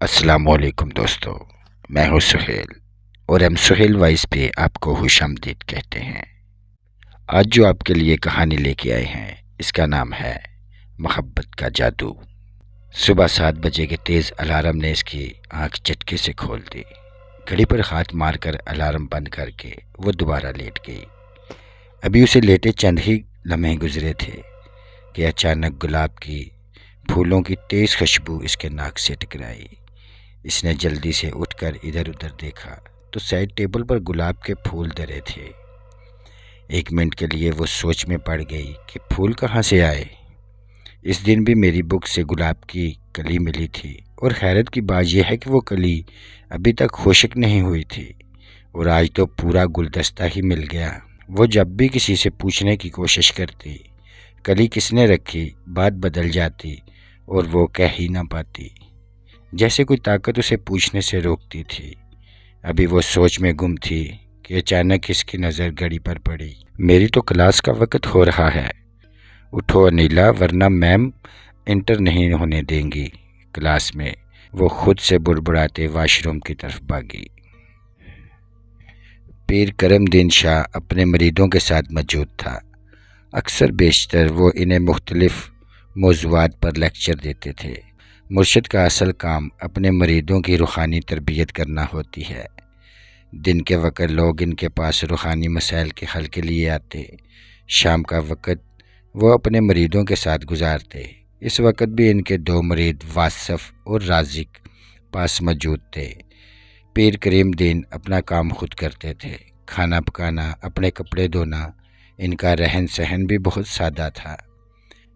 السلام علیکم دوستو، میں ہوں سہیل اور ہم سہیل وائس پہ آپ کو خوش آمدید کہتے ہیں۔ آج جو آپ کے لیے کہانی لے کے آئے ہیں اس کا نام ہے محبت کا جادو۔ صبح 7 بجے کے تیز الارم نے اس کی آنکھ جھٹکے سے کھول دی۔ گھڑی پر ہاتھ مار کر الارم بند کر کے وہ دوبارہ لیٹ گئی۔ ابھی اسے لیٹے چند ہی لمحے گزرے تھے کہ اچانک گلاب کی پھولوں کی تیز خوشبو اس کے ناک سے ٹکرائی۔ اس نے جلدی سے اٹھ کر ادھر ادھر دیکھا تو سائڈ ٹیبل پر گلاب کے پھول دھرے تھے۔ ایک منٹ کے لیے وہ سوچ میں پڑ گئی کہ پھول کہاں سے آئے۔ اس دن بھی میری بک سے گلاب کی کلی ملی تھی اور حیرت کی بات یہ ہے کہ وہ کلی ابھی تک خشک نہیں ہوئی تھی اور آج تو پورا گلدستہ ہی مل گیا۔ وہ جب بھی کسی سے پوچھنے کی کوشش کرتی کلی کس نے رکھی بات بدل جاتی اور وہ کہہ ہی نہ پاتی، جیسے کوئی طاقت اسے پوچھنے سے روکتی تھی۔ ابھی وہ سوچ میں گم تھی کہ اچانک اس کی نظر گھڑی پر پڑی۔ میری تو کلاس کا وقت ہو رہا ہے، اٹھو انیلا ورنہ میم انٹر نہیں ہونے دیں گی کلاس میں۔ وہ خود سے بڑبڑاتے واش روم کی طرف بھاگی۔ پیر کرم دین شاہ اپنے مریدوں کے ساتھ موجود تھا۔ اکثر بیشتر وہ انہیں مختلف موضوعات پر لیکچر دیتے تھے۔ مرشد کا اصل کام اپنے مریدوں کی روحانی تربیت کرنا ہوتی ہے۔ دن کے وقت لوگ ان کے پاس روحانی مسائل کے حل کے لیے آتے، شام کا وقت وہ اپنے مریدوں کے ساتھ گزارتے۔ اس وقت بھی ان کے 2 مرید واصف اور رازق پاس موجود تھے۔ پیر کریم دین اپنا کام خود کرتے تھے، کھانا پکانا، اپنے کپڑے دھونا۔ ان کا رہن سہن بھی بہت سادہ تھا۔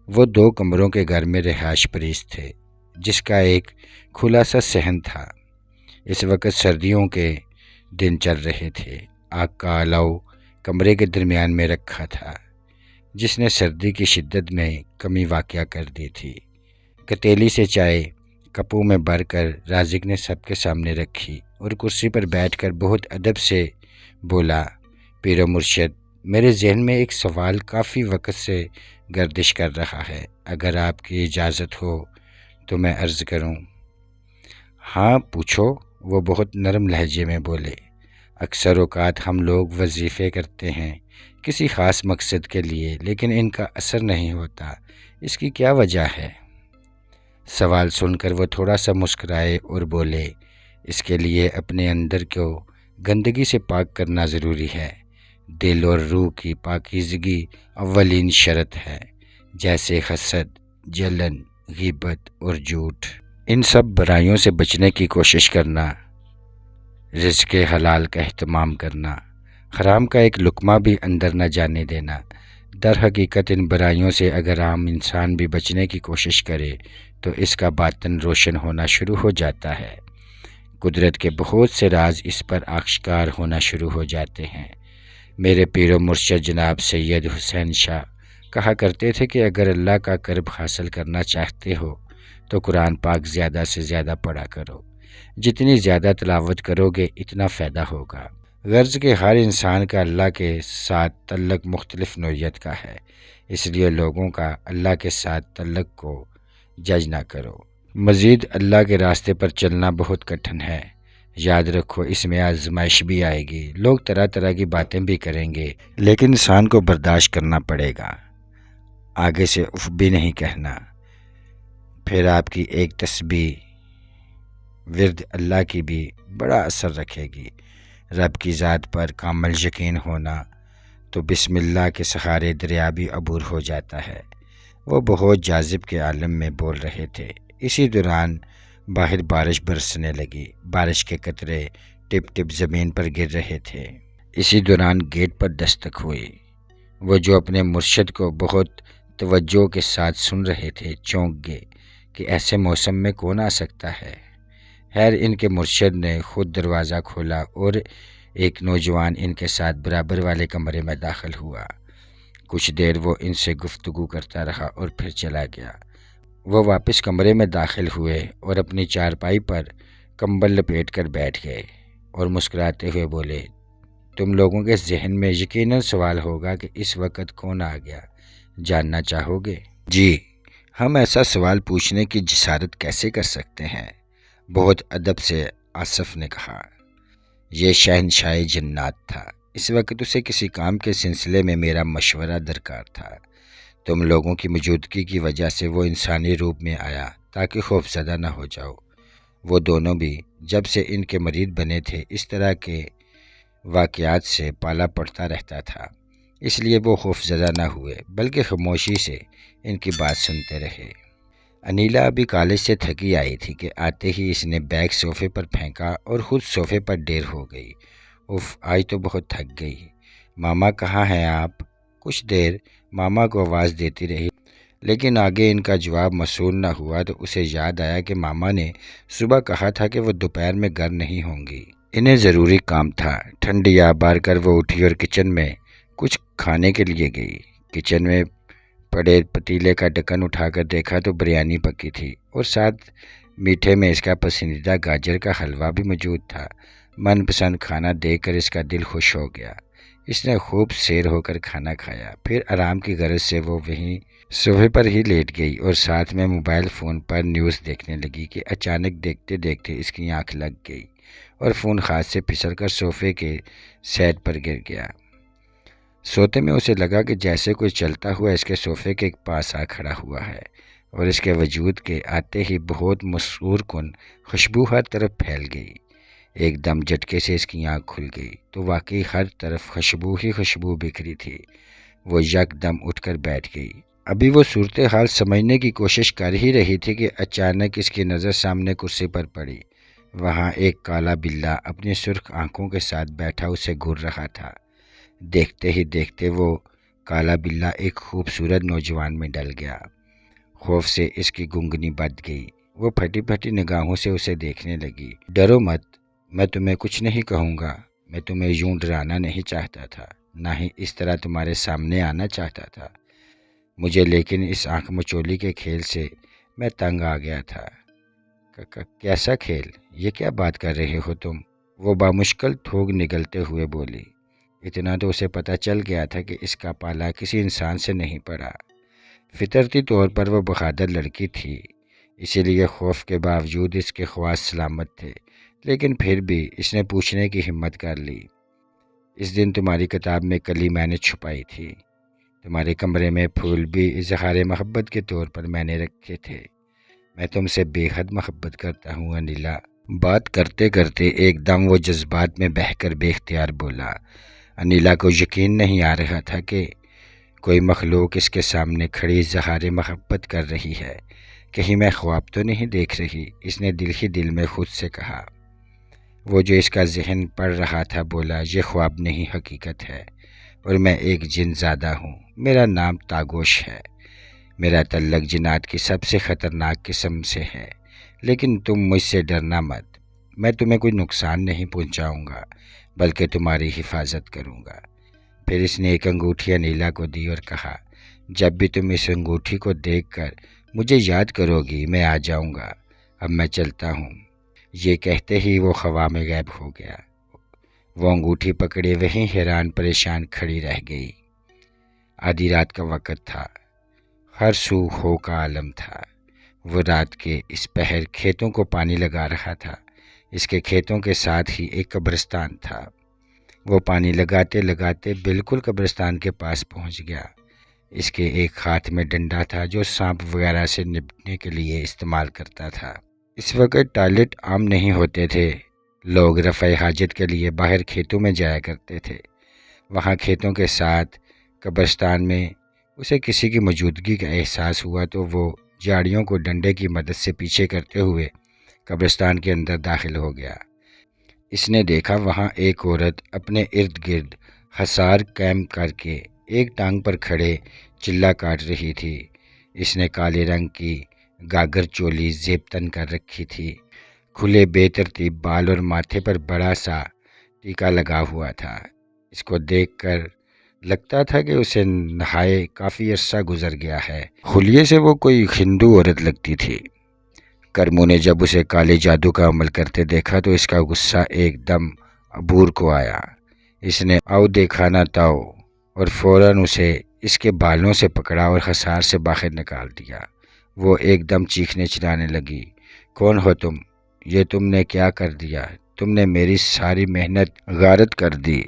وہ 2 کمروں کے گھر میں رہائش پریز تھے جس کا ایک کھلا سا صحن تھا۔ اس وقت سردیوں کے دن چل رہے تھے۔ آگ کا الاؤ کمرے کے درمیان میں رکھا تھا جس نے سردی کی شدت میں کمی واقع کر دی تھی۔ کتیلی سے چائے کپوں میں بھر کر رازق نے سب کے سامنے رکھی اور کرسی پر بیٹھ کر بہت ادب سے بولا، پیر و مرشد، میرے ذہن میں ایک سوال کافی وقت سے گردش کر رہا ہے، اگر آپ کی اجازت ہو تو میں عرض کروں۔ ہاں پوچھو، وہ بہت نرم لہجے میں بولے۔ اکثر اوقات ہم لوگ وظیفے کرتے ہیں کسی خاص مقصد کے لیے لیکن ان کا اثر نہیں ہوتا، اس کی کیا وجہ ہے؟ سوال سن کر وہ تھوڑا سا مسکرائے اور بولے، اس کے لیے اپنے اندر کو گندگی سے پاک کرنا ضروری ہے۔ دل اور روح کی پاکیزگی اولین شرط ہے، جیسے حسد، جلن، غیبت اور جھوٹ۔ ان سب برائیوں سے بچنے کی کوشش کرنا، رزق حلال کا اہتمام کرنا، حرام کا ایک لقمہ بھی اندر نہ جانے دینا۔ در حقیقت ان برائیوں سے اگر عام انسان بھی بچنے کی کوشش کرے تو اس کا باطن روشن ہونا شروع ہو جاتا ہے۔ قدرت کے بہت سے راز اس پر آشکار ہونا شروع ہو جاتے ہیں۔ میرے پیر و مرشد جناب سید حسین شاہ کہا کرتے تھے کہ اگر اللہ کا قرب حاصل کرنا چاہتے ہو تو قرآن پاک زیادہ سے زیادہ پڑھا کرو، جتنی زیادہ تلاوت کرو گے اتنا فائدہ ہوگا۔ غرض کہ ہر انسان کا اللہ کے ساتھ تعلق مختلف نوعیت کا ہے، اس لیے لوگوں کا اللہ کے ساتھ تعلق کو جج نہ کرو۔ مزید اللہ کے راستے پر چلنا بہت کٹھن ہے، یاد رکھو اس میں آزمائش بھی آئے گی، لوگ طرح طرح کی باتیں بھی کریں گے لیکن انسان کو برداشت کرنا پڑے گا، آگے سے اف بھی نہیں کہنا۔ پھر آپ کی ایک تسبیح ورد اللہ کی بھی بڑا اثر رکھے گی۔ رب کی ذات پر کامل یقین ہونا تو بسم اللہ کے سہارے دریا بھی عبور ہو جاتا ہے۔ وہ بہت جاذب کے عالم میں بول رہے تھے، اسی دوران باہر بارش برسنے لگی۔ بارش کے قطرے ٹپ ٹپ زمین پر گر رہے تھے۔ اسی دوران گیٹ پر دستک ہوئی۔ وہ جو اپنے مرشد کو بہت توجہ کے ساتھ سن رہے تھے چونک گئے کہ ایسے موسم میں کون آ سکتا ہے۔ خیر ان کے مرشد نے خود دروازہ کھولا اور ایک نوجوان ان کے ساتھ برابر والے کمرے میں داخل ہوا۔ کچھ دیر وہ ان سے گفتگو کرتا رہا اور پھر چلا گیا۔ وہ واپس کمرے میں داخل ہوئے اور اپنی چارپائی پر کمبل لپیٹ کر بیٹھ گئے اور مسکراتے ہوئے بولے، تم لوگوں کے ذہن میں یقیناً سوال ہوگا کہ اس وقت کون آ گیا، جاننا چاہو گے؟ جی، ہم ایسا سوال پوچھنے کی جسارت کیسے کر سکتے ہیں؟ بہت ادب سے آصف نے کہا۔ یہ شہنشاہ جنات تھا۔ اس وقت اسے کسی کام کے سلسلے میں میرا مشورہ درکار تھا۔ تم لوگوں کی موجودگی کی وجہ سے وہ انسانی روپ میں آیا تاکہ خوف زدہ نہ ہو جاؤ۔ وہ دونوں بھی جب سے ان کے مرید بنے تھے اس طرح کے واقعات سے پالا پڑتا رہتا تھا، اس لیے وہ خوف زدہ نہ ہوئے بلکہ خاموشی سے ان کی بات سنتے رہے۔ انیلا ابھی کالج سے تھکی آئی تھی کہ آتے ہی اس نے بیگ صوفے پر پھینکا اور خود صوفے پر ڈیر ہو گئی۔ اف، آج تو بہت تھک گئی۔ ماما کہاں ہیں آپ؟ کچھ دیر ماما کو آواز دیتی رہی، لیکن آگے ان کا جواب موصول نہ ہوا تو اسے یاد آیا کہ ماما نے صبح کہا تھا کہ وہ دوپہر میں گھر نہیں ہوں گی۔ انہیں ضروری کام تھا۔ ٹھنڈیا بار کر وہ اٹھی اور کچن میں کچھ کھانے کے لیے گئی۔ کچن میں پڑے پتیلے کا ڈھکن اٹھا کر دیکھا تو بریانی پکی تھی اور ساتھ میٹھے میں اس کا پسندیدہ گاجر کا حلوہ بھی موجود تھا۔ من پسند کھانا دیکھ کر اس کا دل خوش ہو گیا۔ اس نے خوب سیر ہو کر کھانا کھایا، پھر آرام کی غرض سے وہ وہیں صوفے پر ہی لیٹ گئی اور ساتھ میں موبائل فون پر نیوز دیکھنے لگی کہ اچانک دیکھتے دیکھتے اس کی آنکھ لگ گئی اور فون ہاتھ سے پھسل کر صوفے کے سیٹ پر گر گیا۔ سوتے میں اسے لگا کہ جیسے کوئی چلتا ہوا اس کے صوفے کے پاس آ کھڑا ہوا ہے اور اس کے وجود کے آتے ہی بہت مسرور کن خوشبو ہر طرف پھیل گئی۔ ایک دم جھٹکے سے اس کی آنکھ کھل گئی تو واقعی ہر طرف خوشبو ہی خوشبو بکھری تھی۔ وہ یک دم اٹھ کر بیٹھ گئی۔ ابھی وہ صورتحال سمجھنے کی کوشش کر ہی رہی تھی کہ اچانک اس کی نظر سامنے کرسی پر پڑی۔ وہاں ایک کالا بلّا اپنی سرخ آنکھوں کے ساتھ بیٹھا اسے گھور رہا تھا۔ دیکھتے ہی دیکھتے وہ کالا بلّا ایک خوبصورت نوجوان میں ڈل گیا۔ خوف سے اس کی گنگنی بند گئی۔ وہ پھٹی پھٹی نگاہوں سے اسے دیکھنے لگی۔ ڈرو مت، میں تمہیں کچھ نہیں کہوں گا۔ میں تمہیں یوں ڈرانا نہیں چاہتا تھا، نہ ہی اس طرح تمہارے سامنے آنا چاہتا تھا مجھے، لیکن اس آنکھ مچولی کے کھیل سے میں تنگ آ گیا تھا۔ کیسا کھیل؟ یہ کیا بات کر رہے ہو تم؟ وہ بامشکل تھوک نگلتے ہوئے بولی۔ اتنا تو اسے پتہ چل گیا تھا کہ اس کا پالا کسی انسان سے نہیں پڑا۔ فطرتی طور پر وہ بہادر لڑکی تھی، اسی لیے خوف کے باوجود اس کے خواص سلامت تھے، لیکن پھر بھی اس نے پوچھنے کی ہمت کر لی۔ اس دن تمہاری کتاب میں کلی میں نے چھپائی تھی۔ تمہارے کمرے میں پھول بھی اظہار محبت کے طور پر میں نے رکھے تھے۔ میں تم سے بے حد محبت کرتا ہوں انیلا۔ بات کرتے کرتے ایک دم وہ جذبات میں بہہ کر بے اختیار بولا۔ انیلا کو یقین نہیں آ رہا تھا کہ کوئی مخلوق اس کے سامنے کھڑی اظہار محبت کر رہی ہے۔ کہیں میں خواب تو نہیں دیکھ رہی؟ اس نے دل ہی دل میں خود سے کہا۔ وہ جو اس کا ذہن پڑھ رہا تھا بولا، یہ خواب نہیں حقیقت ہے، اور میں ایک جن زادہ ہوں۔ میرا نام تاگوش ہے۔ میرا تعلق جنات کی سب سے خطرناک قسم سے ہے، لیکن تم مجھ سے ڈرنا مت۔ میں تمہیں کوئی نقصان نہیں پہنچاؤں گا بلکہ تمہاری حفاظت کروں گا۔ پھر اس نے ایک انگوٹھی انیلا کو دی اور کہا، جب بھی تم اس انگوٹھی کو دیکھ کر مجھے یاد کرو گی میں آ جاؤں گا۔ اب میں چلتا ہوں۔ یہ کہتے ہی وہ ہوا میں غائب ہو گیا۔ وہ انگوٹھی پکڑے وہیں حیران پریشان کھڑی رہ گئی۔ آدھی رات کا وقت تھا، ہر سو ہو کا عالم تھا۔ وہ رات کے اس پہر کھیتوں کو پانی لگا رہا تھا۔ اس کے کھیتوں کے ساتھ ہی ایک قبرستان تھا۔ وہ پانی لگاتے لگاتے بالکل قبرستان کے پاس پہنچ گیا۔ اس کے ایک ہاتھ میں ڈنڈا تھا جو سانپ وغیرہ سے نپٹنے کے لیے استعمال کرتا تھا۔ اس وقت ٹوائلٹ عام نہیں ہوتے تھے، لوگ رفع حاجت کے لیے باہر کھیتوں میں جایا کرتے تھے۔ وہاں کھیتوں کے ساتھ قبرستان میں اسے کسی کی موجودگی کا احساس ہوا تو وہ جھاڑیوں کو ڈنڈے کی مدد سے پیچھے کرتے ہوئے قبرستان کے اندر داخل ہو گیا۔ اس نے دیکھا وہاں ایک عورت اپنے ارد گرد حصار قائم کر کے ایک ٹانگ پر کھڑے چلہ کاٹ رہی تھی۔ اس نے کالے رنگ کی گاگر چولی زیب تن کر رکھی تھی، کھلے بے ترتیب بال اور ماتھے پر بڑا سا ٹیکا لگا ہوا تھا۔ اس کو دیکھ کر لگتا تھا کہ اسے نہائے کافی عرصہ گزر گیا ہے۔ خلیے سے وہ کوئی ہندو عورت لگتی تھی۔ کرمو نے جب اسے کالے جادو کا عمل کرتے دیکھا تو اس کا غصہ ایک دم عبور کو آیا۔ اس نے آؤ دیکھا نہ تاؤ اور فوراً اسے اس کے بالوں سے پکڑا اور حصار سے باہر نکال دیا۔ وہ ایک دم چیخنے چلانے لگی، کون ہو تم؟ یہ تم نے کیا کر دیا؟ تم نے میری ساری محنت غارت کر دی۔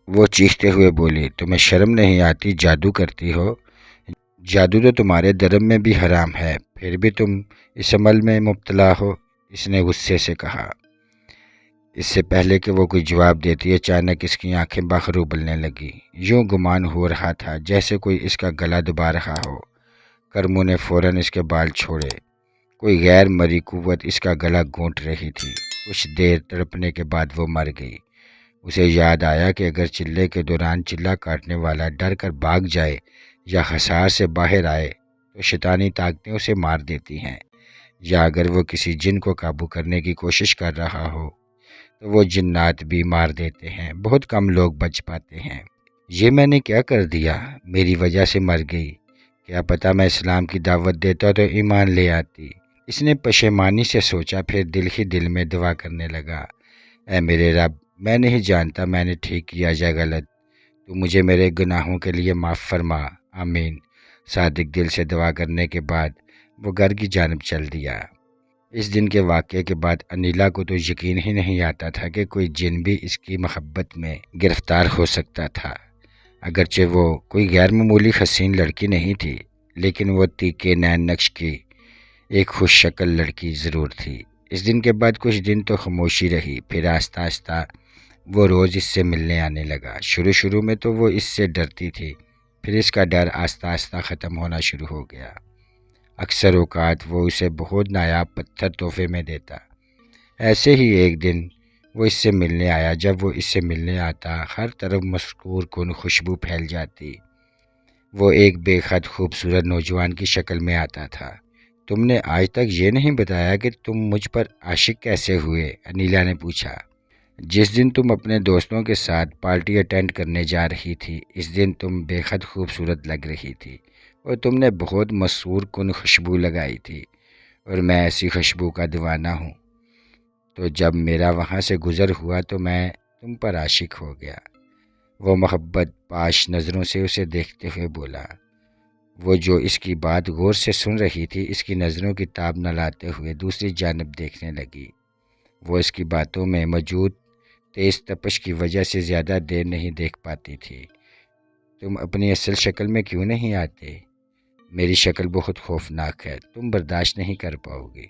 وہ چیختے ہوئے بولی، تمہیں شرم نہیں آتی؟ جادو کرتی ہو؟ جادو تو تمہارے دھرم میں بھی حرام ہے، پھر بھی تم اس عمل میں مبتلا ہو۔ اس نے غصے سے کہا۔ اس سے پہلے کہ وہ کوئی جواب دیتی، اچانک اس کی آنکھیں باہر ابلنے لگی۔ یوں گمان ہو رہا تھا جیسے کوئی اس کا گلا دبا رہا ہو۔ کرمو نے فوراً اس کے بال چھوڑے۔ کوئی غیر مری قوت اس کا گلا گھونٹ رہی تھی۔ کچھ دیر تڑپنے کے بعد وہ مر گئی۔ اسے یاد آیا کہ اگر چلے کے دوران چلہ کاٹنے والا ڈر کر بھاگ جائے یا حصار سے باہر آئے تو شیطانی طاقتیں اسے مار دیتی ہیں، یا اگر وہ کسی جن کو قابو کرنے کی کوشش کر رہا ہو تو وہ جنات بھی مار دیتے ہیں۔ بہت کم لوگ بچ پاتے ہیں۔ یہ میں نے کیا کر دیا؟ میری وجہ سے مر گئی۔ کیا پتہ میں اسلام کی دعوت دیتا تو ایمان لے آتی۔ اس نے پشیمانی سے سوچا، پھر دل ہی دل میں دعا کرنے لگا، اے میرے رب، میں نہیں جانتا میں نے ٹھیک کیا یا غلط، تو مجھے میرے گناہوں کے لیے معاف فرما، آمین۔ صادق دل سے دعا کرنے کے بعد وہ گھر کی جانب چل دیا۔ اس دن کے واقعے کے بعد انیلا کو تو یقین ہی نہیں آتا تھا کہ کوئی جن بھی اس کی محبت میں گرفتار ہو سکتا تھا۔ اگرچہ وہ کوئی غیر معمولی حسین لڑکی نہیں تھی، لیکن وہ تیکے نین نقش کی ایک خوش شکل لڑکی ضرور تھی۔ اس دن کے بعد کچھ دن تو خاموشی رہی، پھر آہستہ آہستہ وہ روز اس سے ملنے آنے لگا۔ شروع میں تو وہ اس سے ڈرتی تھی، پھر اس کا ڈر آہستہ آہستہ ختم ہونا شروع ہو گیا۔ اکثر اوقات وہ اسے بہت نایاب پتھر تحفے میں دیتا۔ ایسے ہی ایک دن وہ اس سے ملنے آیا۔ جب وہ اس سے ملنے آتا، ہر طرف مسحور کن خوشبو پھیل جاتی۔ وہ ایک بے حد خوبصورت نوجوان کی شکل میں آتا تھا۔ تم نے آج تک یہ نہیں بتایا کہ تم مجھ پر عاشق کیسے ہوئے؟ انیلا نے پوچھا۔ جس دن تم اپنے دوستوں کے ساتھ پارٹی اٹینڈ کرنے جا رہی تھی، اس دن تم بے حد خوبصورت لگ رہی تھی اور تم نے بہت مسحور کن خوشبو لگائی تھی، اور میں ایسی خوشبو کا دیوانہ ہوں۔ تو جب میرا وہاں سے گزر ہوا تو میں تم پر عاشق ہو گیا۔ وہ محبت پاش نظروں سے اسے دیکھتے ہوئے بولا۔ وہ جو اس کی بات غور سے سن رہی تھی، اس کی نظروں کی تاب نہ لاتے ہوئے دوسری جانب دیکھنے لگی۔ وہ اس کی باتوں میں موجود تیز تپش کی وجہ سے زیادہ دیر نہیں دیکھ پاتی تھی۔ تم اپنی اصل شکل میں کیوں نہیں آتے؟ میری شکل بہت خوفناک ہے، تم برداشت نہیں کر پاؤ گی۔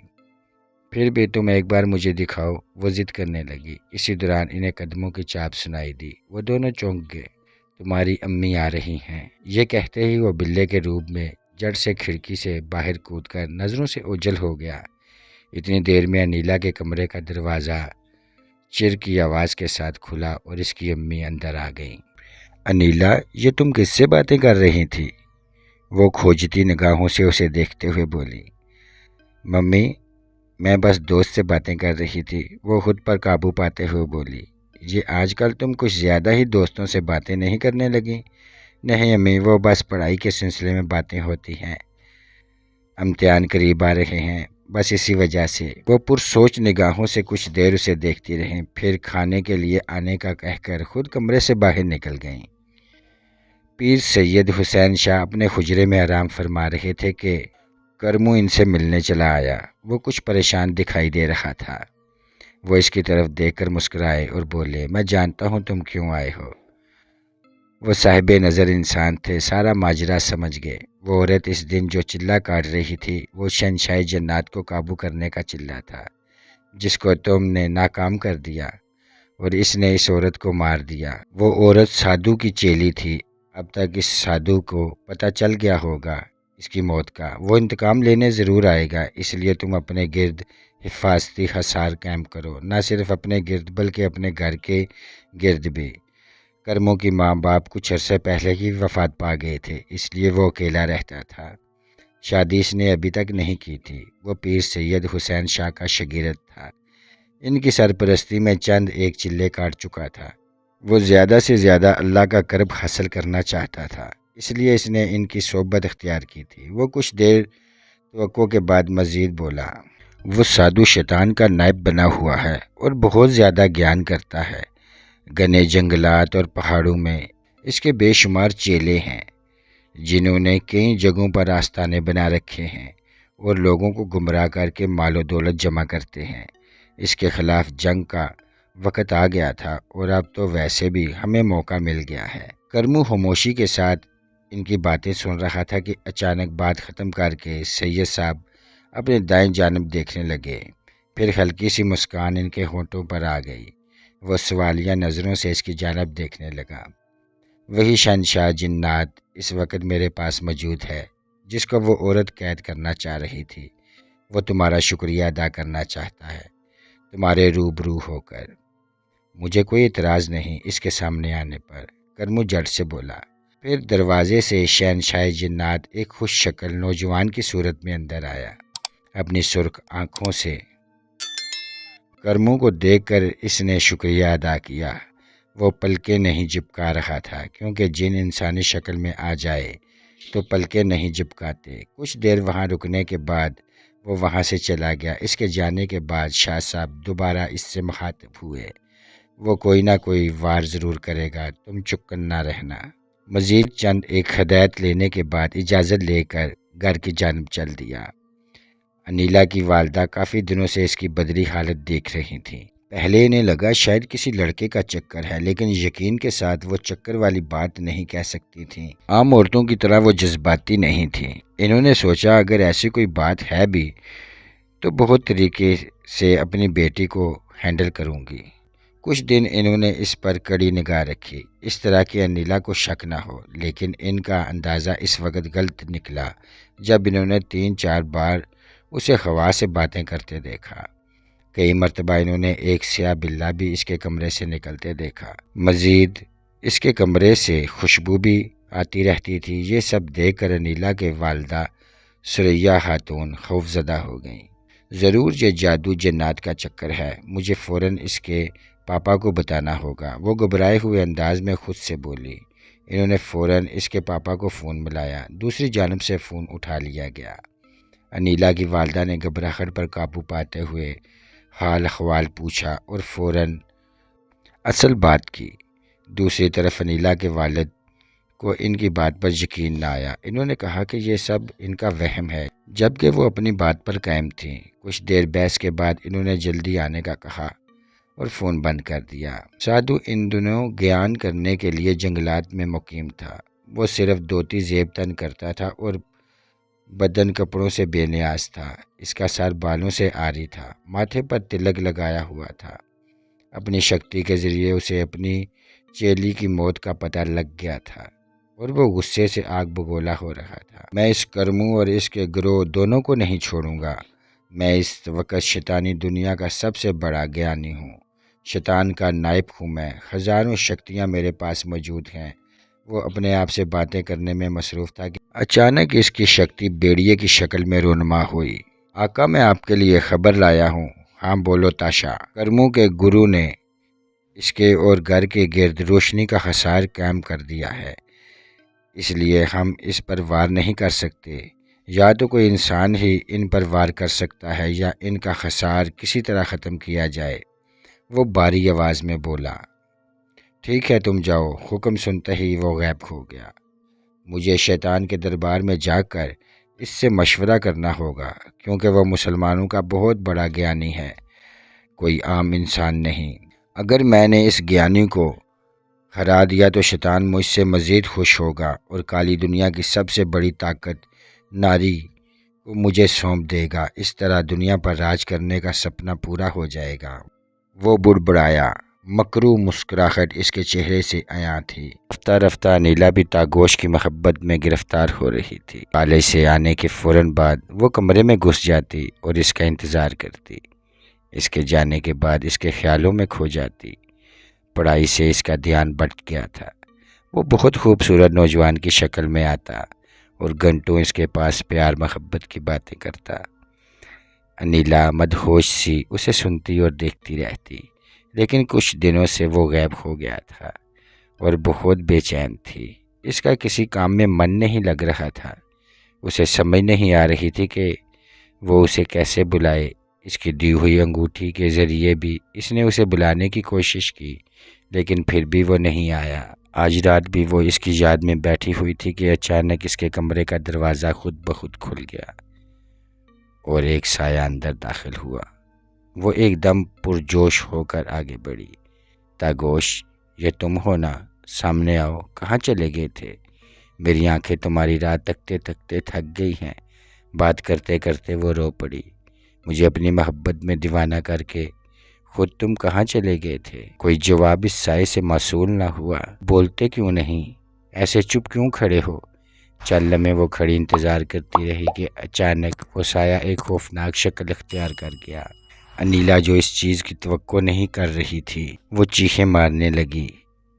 پھر بھی تم ایک بار مجھے دکھاؤ، وہ ضد کرنے لگی۔ اسی دوران انہیں قدموں کی چاپ سنائی دی۔ وہ دونوں چونک گئے۔ تمہاری امی آ رہی ہیں، یہ کہتے ہی وہ بلے کے روپ میں جڑ سے کھڑکی سے باہر کود کر نظروں سے اوجھل ہو گیا۔ اتنی دیر میں انیلا کے کمرے کا دروازہ چر کی آواز کے ساتھ کھلا اور اس کی امی اندر آ گئیں۔ انیلا، یہ تم کس سے باتیں کر رہی تھی؟ وہ کھوجتی نگاہوں سے اسے دیکھتے ہوئے بولی۔ ممی، میں بس دوست سے باتیں کر رہی تھی، وہ خود پر قابو پاتے ہوئے بولی۔ یہ آج کل تم کچھ زیادہ ہی دوستوں سے باتیں نہیں کرنے لگی؟ نہیں امی، وہ بس پڑھائی کے سلسلے میں باتیں ہوتی ہیں، امتحان قریب آ رہے ہیں، بس اسی وجہ سے۔ وہ پرسوچ نگاہوں سے کچھ دیر اسے دیکھتی رہیں، پھر کھانے کے لیے آنے کا کہہ کر خود کمرے سے باہر نکل گئیں۔ پیر سید حسین شاہ اپنے حجرے میں آرام فرما رہے تھے کہ کرمو ان سے ملنے چلا آیا۔ وہ کچھ پریشان دکھائی دے رہا تھا۔ وہ اس کی طرف دیکھ کر مسکرائے اور بولے، میں جانتا ہوں تم کیوں آئے ہو۔ وہ صاحب نظر انسان تھے، سارا ماجرا سمجھ گئے۔ وہ عورت اس دن جو چلہ کاٹ رہی تھی، وہ شہنشاہ جنات کو قابو کرنے کا چلہ تھا، جس کو تم نے ناکام کر دیا، اور اس نے اس عورت کو مار دیا۔ وہ عورت سادھو کی چیلی تھی۔ اب تک اس سادھو کو پتہ چل گیا ہوگا اس کی موت کا۔ وہ انتقام لینے ضرور آئے گا، اس لیے تم اپنے گرد حفاظتی حصار قائم کرو، نہ صرف اپنے گرد بلکہ اپنے گھر کے گرد بھی۔ کرموں کی ماں باپ کچھ عرصے پہلے ہی وفات پا گئے تھے، اس لیے وہ اکیلا رہتا تھا۔ شادی اس نے ابھی تک نہیں کی تھی۔ وہ پیر سید حسین شاہ کا شاگرد تھا۔ ان کی سرپرستی میں چند ایک چلے کاٹ چکا تھا۔ وہ زیادہ سے زیادہ اللہ کا قرب حاصل کرنا چاہتا تھا، اس لیے اس نے ان کی صحبت اختیار کی تھی۔ وہ کچھ دیر توقع کے بعد مزید بولا۔ وہ سادھو شیطان کا نائب بنا ہوا ہے اور بہت زیادہ گیان کرتا ہے۔ گھنے جنگلات اور پہاڑوں میں اس کے بے شمار چیلے ہیں، جنہوں نے کئی جگہوں پر آستانے بنا رکھے ہیں اور لوگوں کو گمراہ کر کے مال و دولت جمع کرتے ہیں۔ اس کے خلاف جنگ کا وقت آ گیا تھا اور اب تو ویسے بھی ہمیں موقع مل گیا ہے۔ کرمو خاموشی کے ساتھ ان کی باتیں سن رہا تھا کہ اچانک بات ختم کر کے سید صاحب اپنے دائیں جانب دیکھنے لگے۔ پھر ہلکی سی مسکان ان کے ہونٹوں پر آ گئی۔ وہ سوالیہ نظروں سے اس کی جانب دیکھنے لگا۔ وہی شہنشاہ جنات اس وقت میرے پاس موجود ہے جس کو وہ عورت قید کرنا چاہ رہی تھی۔ وہ تمہارا شکریہ ادا کرنا چاہتا ہے تمہارے روبرو ہو کر۔ مجھے کوئی اعتراض نہیں اس کے سامنے آنے پر، کرمو جٹ سے بولا۔ پھر دروازے سے شہنشاہ جنات ایک خوش شکل نوجوان کی صورت میں اندر آیا۔ اپنی سرخ آنکھوں سے کرمو کو دیکھ کر اس نے شکریہ ادا کیا۔ وہ پلکیں نہیں جھپکا رہا تھا کیونکہ جن انسانی شکل میں آ جائے تو پلکیں نہیں جھپکاتے۔ کچھ دیر وہاں رکنے کے بعد وہ وہاں سے چلا گیا۔ اس کے جانے کے بعد شاہ صاحب دوبارہ اس سے مخاطب ہوئے۔ وہ کوئی نہ کوئی وار ضرور کرے گا، تم چکن نہ رہنا۔ مزید چند ایک ہدایت لینے کے بعد اجازت لے کر گھر کی جانب چل دیا۔ انیلا کی والدہ کافی دنوں سے اس کی بدری حالت دیکھ رہی تھیں۔ پہلے انہیں لگا شاید کسی لڑکے کا چکر ہے، لیکن یقین کے ساتھ وہ چکر والی بات نہیں کہہ سکتی تھیں۔ عام عورتوں کی طرح وہ جذباتی نہیں تھیں۔ انہوں نے سوچا اگر ایسی کوئی بات ہے بھی تو بہت طریقے سے اپنی بیٹی کو ہینڈل کروں گی۔ کچھ دن انہوں نے اس پر کڑی نگاہ رکھی، اس طرح کہ انیلا کو شک نہ ہو، لیکن ان کا اندازہ اس وقت غلط نکلا جب انہوں نے 3-4 بار اسے خواہ سے باتیں کرتے دیکھا۔ کئی مرتبہ انہوں نے ایک سیاہ بلّا بھی اس کے کمرے سے نکلتے دیکھا۔ مزید اس کے کمرے سے خوشبو بھی آتی رہتی تھی۔ یہ سب دیکھ کر انیلا کے والدہ ثریا خاتون خوف زدہ ہو گئیں۔ ضرور یہ جادو جنات کا چکر ہے، مجھے فوراً اس کے پاپا کو بتانا ہوگا، وہ گھبرائے ہوئے انداز میں خود سے بولی۔ انہوں نے فوراً اس کے پاپا کو فون ملایا۔ دوسری جانب سے فون اٹھا لیا گیا۔ انیلا کی والدہ نے گھبراہٹ پر قابو پاتے ہوئے حال احوال پوچھا اور فوراً اصل بات کی۔ دوسری طرف انیلا کے والد کو ان کی بات پر یقین نہ آیا۔ انہوں نے کہا کہ یہ سب ان کا وہم ہے، جبکہ وہ اپنی بات پر قائم تھیں۔ کچھ دیر بحث کے بعد انہوں نے جلدی آنے کا کہا اور فون بند کر دیا۔ سادھو ان دنوں گیان کرنے کے لیے جنگلات میں مقیم تھا۔ وہ صرف دھوتی زیب تن کرتا تھا اور بدن کپڑوں سے بے نیاز تھا۔ اس کا سر بالوں سے عاری تھا، ماتھے پر تلک لگایا ہوا تھا۔ اپنی شکتی کے ذریعے اسے اپنی چیلی کی موت کا پتہ لگ گیا تھا اور وہ غصے سے آگ بگولا ہو رہا تھا۔ میں اس کرمو اور اس کے گروہ دونوں کو نہیں چھوڑوں گا۔ میں اس وقت شیطانی دنیا کا سب سے بڑا گیانی ہوں، شیطان کا نائب ہوں میں، ہزاروں شکتیاں میرے پاس موجود ہیں۔ وہ اپنے آپ سے باتیں کرنے میں مصروف تھا کہ اچانک اس کی شکتی بیڑیے کی شکل میں رونما ہوئی۔ آقا میں آپ کے لیے خبر لایا ہوں۔ ہاں بولو تاشا۔ کرمو کے گرو نے اس کے اور گھر کے گرد روشنی کا حصار قائم کر دیا ہے، اس لیے ہم اس پر وار نہیں کر سکتے۔ یا تو کوئی انسان ہی ان پر وار کر سکتا ہے یا ان کا حصار کسی طرح ختم کیا جائے۔ وہ بھاری آواز میں بولا۔ ٹھیک ہے تم جاؤ۔ حکم سنتے ہی وہ غائب ہو گیا۔ مجھے شیطان کے دربار میں جا کر اس سے مشورہ کرنا ہوگا کیونکہ وہ مسلمانوں کا بہت بڑا گیانی ہے، کوئی عام انسان نہیں۔ اگر میں نے اس گیانی کو ہرا دیا تو شیطان مجھ سے مزید خوش ہوگا اور کالی دنیا کی سب سے بڑی طاقت ناری کو مجھے سونپ دے گا۔ اس طرح دنیا پر راج کرنے کا سپنا پورا ہو جائے گا۔ وہ بڑبڑایا۔ مکروہ مسکراہٹ اس کے چہرے سے عیاں تھی۔ رفتہ رفتہ انیلا بھی تاگوش کی محبت میں گرفتار ہو رہی تھی۔ کالج سے آنے کے فوراً بعد وہ کمرے میں گھس جاتی اور اس کا انتظار کرتی۔ اس کے جانے کے بعد اس کے خیالوں میں کھو جاتی۔ پڑھائی سے اس کا دھیان بھٹک گیا تھا۔ وہ بہت خوبصورت نوجوان کی شکل میں آتا اور گھنٹوں اس کے پاس پیار محبت کی باتیں کرتا۔ انیلا مدہوش سی اسے سنتی اور دیکھتی رہتی، لیکن کچھ دنوں سے وہ غائب ہو گیا تھا اور بہت بے چین تھی۔ اس کا کسی کام میں من نہیں لگ رہا تھا۔ اسے سمجھ نہیں آ رہی تھی کہ وہ اسے کیسے بلائے۔ اس کی دی ہوئی انگوٹھی کے ذریعے بھی اس نے اسے بلانے کی کوشش کی، لیکن پھر بھی وہ نہیں آیا۔ آج رات بھی وہ اس کی یاد میں بیٹھی ہوئی تھی کہ اچانک اس کے کمرے کا دروازہ خود بخود کھل گیا اور ایک سایہ اندر داخل ہوا۔ وہ ایک دم پرجوش ہو کر آگے بڑھی۔ تاگوش، یہ تم ہو نا؟ سامنے آؤ، کہاں چلے گئے تھے؟ میری آنکھیں تمہاری راہ تکتے تکتے تھک گئی ہیں۔ بات کرتے کرتے وہ رو پڑی۔ مجھے اپنی محبت میں دیوانہ کر کے خود تم کہاں چلے گئے تھے؟ کوئی جواب اس سائے سے موصول نہ ہوا۔ بولتے کیوں نہیں؟ ایسے چپ کیوں کھڑے ہو؟ چند لمحے وہ کھڑی انتظار کرتی رہی کہ اچانک وہ سایہ ایک خوفناک شکل اختیار کر گیا۔ انیلا، جو اس چیز کی توقع نہیں کر رہی تھی، وہ چیخیں مارنے لگی۔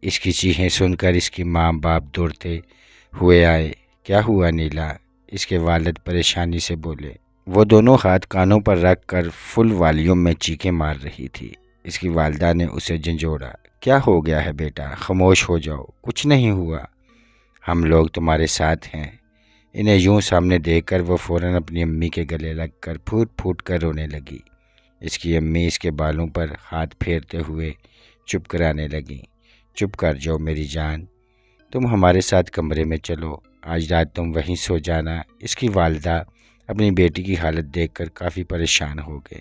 اس کی چیخیں سن کر اس کی ماں باپ دوڑتے ہوئے آئے۔ کیا ہوا انیلا؟ اس کے والد پریشانی سے بولے۔ وہ دونوں ہاتھ کانوں پر رکھ کر فل والیوم میں چیخیں مار رہی تھی۔ اس کی والدہ نے اسے جھنجھوڑا۔ کیا ہو گیا ہے بیٹا؟ خاموش ہو جاؤ، کچھ نہیں ہوا، ہم لوگ تمہارے ساتھ ہیں۔ انہیں یوں سامنے دیکھ کر وہ فوراً اپنی امی کے گلے لگ کر پھوٹ پھوٹ کر رونے لگی۔ اس کی امی اس کے بالوں پر ہاتھ پھیرتے ہوئے چپ کرانے لگیں۔ چپ کر جاؤ میری جان، تم ہمارے ساتھ کمرے میں چلو، آج رات تم وہیں سو جانا۔ اس کی والدہ اپنی بیٹی کی حالت دیکھ کر کافی پریشان ہو گئے۔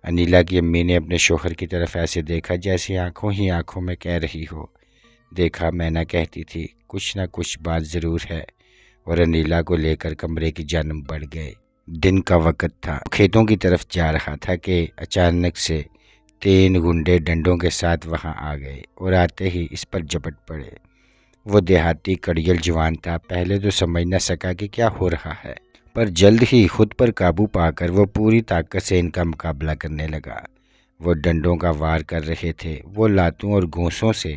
انیلا کی امی نے اپنے شوہر کی طرف ایسے دیکھا جیسے آنکھوں ہی آنکھوں میں کہہ رہی ہو، دیکھا میں نہ کہتی تھی، کچھ نہ کچھ بات ضرور ہے، اور انیلا کو لے کر کمرے کی جانب بڑھ گئے۔ دن کا وقت تھا، کھیتوں کی طرف جا رہا تھا کہ اچانک سے 3 گنڈے ڈنڈوں کے ساتھ وہاں آ گئے اور آتے ہی اس پر جپٹ پڑے۔ وہ دیہاتی کڑیل جوان تھا، پہلے تو سمجھ نہ سکا کہ کیا ہو رہا ہے، پر جلد ہی خود پر قابو پا کر وہ پوری طاقت سے ان کا مقابلہ کرنے لگا۔ وہ ڈنڈوں کا وار کر رہے تھے، وہ لاتوں اور گھونسوں سے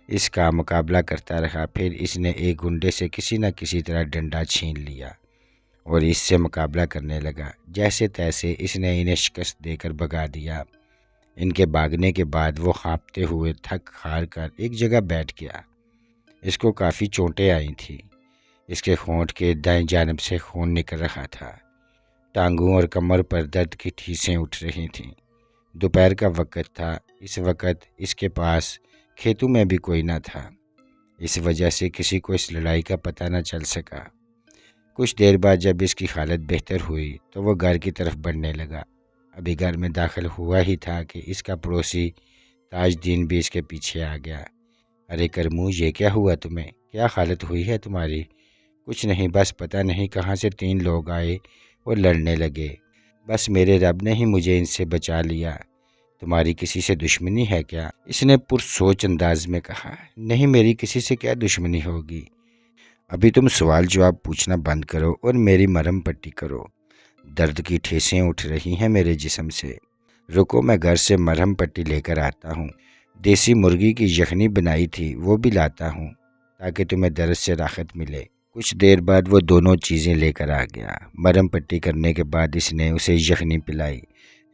اس کا مقابلہ کرتا رہا۔ پھر اس نے ایک گنڈے سے کسی نہ کسی طرح ڈنڈا چھین لیا اور اس سے مقابلہ کرنے لگا۔ جیسے تیسے اس نے انہیں شکست دے کر بھگا دیا۔ ان کے بھاگنے کے بعد وہ ہانپتے ہوئے تھک ہار کر ایک جگہ بیٹھ گیا۔ اس کو کافی چوٹیں آئی تھیں۔ اس کے ہونٹ کے دائیں جانب سے خون نکل رہا تھا۔ ٹانگوں اور کمر پر درد کی ٹھیسیں اٹھ رہی تھیں۔ دوپہر کا وقت تھا، اس وقت اس کے پاس کھیتوں میں بھی کوئی نہ تھا، اس وجہ سے کسی کو اس لڑائی کا پتہ نہ چل سکا۔ کچھ دیر بعد جب اس کی حالت بہتر ہوئی تو وہ گھر کی طرف بڑھنے لگا۔ ابھی گھر میں داخل ہوا ہی تھا کہ اس کا پڑوسی تاج دین بھی اس کے پیچھے آ گیا۔ ارے کرمو، یہ کیا ہوا تمہیں؟ کیا حالت ہوئی ہے تمہاری؟ کچھ نہیں، بس پتہ نہیں کہاں سے 3 لوگ آئے اور لڑنے لگے، بس میرے رب نے ہی مجھے ان سے بچا لیا۔ تمہاری کسی سے دشمنی ہے کیا؟ اس نے پرسوچ انداز میں کہا۔ نہیں، میری کسی سے کیا دشمنی ہوگی؟ ابھی تم سوال جواب پوچھنا بند کرو اور میری مرہم پٹی کرو۔ درد کی ٹھیسیں اٹھ رہی ہیں میرے جسم سے۔ رکو، میں گھر سے مرہم پٹی لے کر آتا ہوں۔ دیسی مرغی کی یخنی بنائی تھی، وہ بھی لاتا ہوں تاکہ تمہیں درد سے راحت ملے۔ کچھ دیر بعد وہ دونوں چیزیں لے کر آ گیا۔ مرہم پٹی کرنے کے بعد اس نے اسے یخنی پلائی۔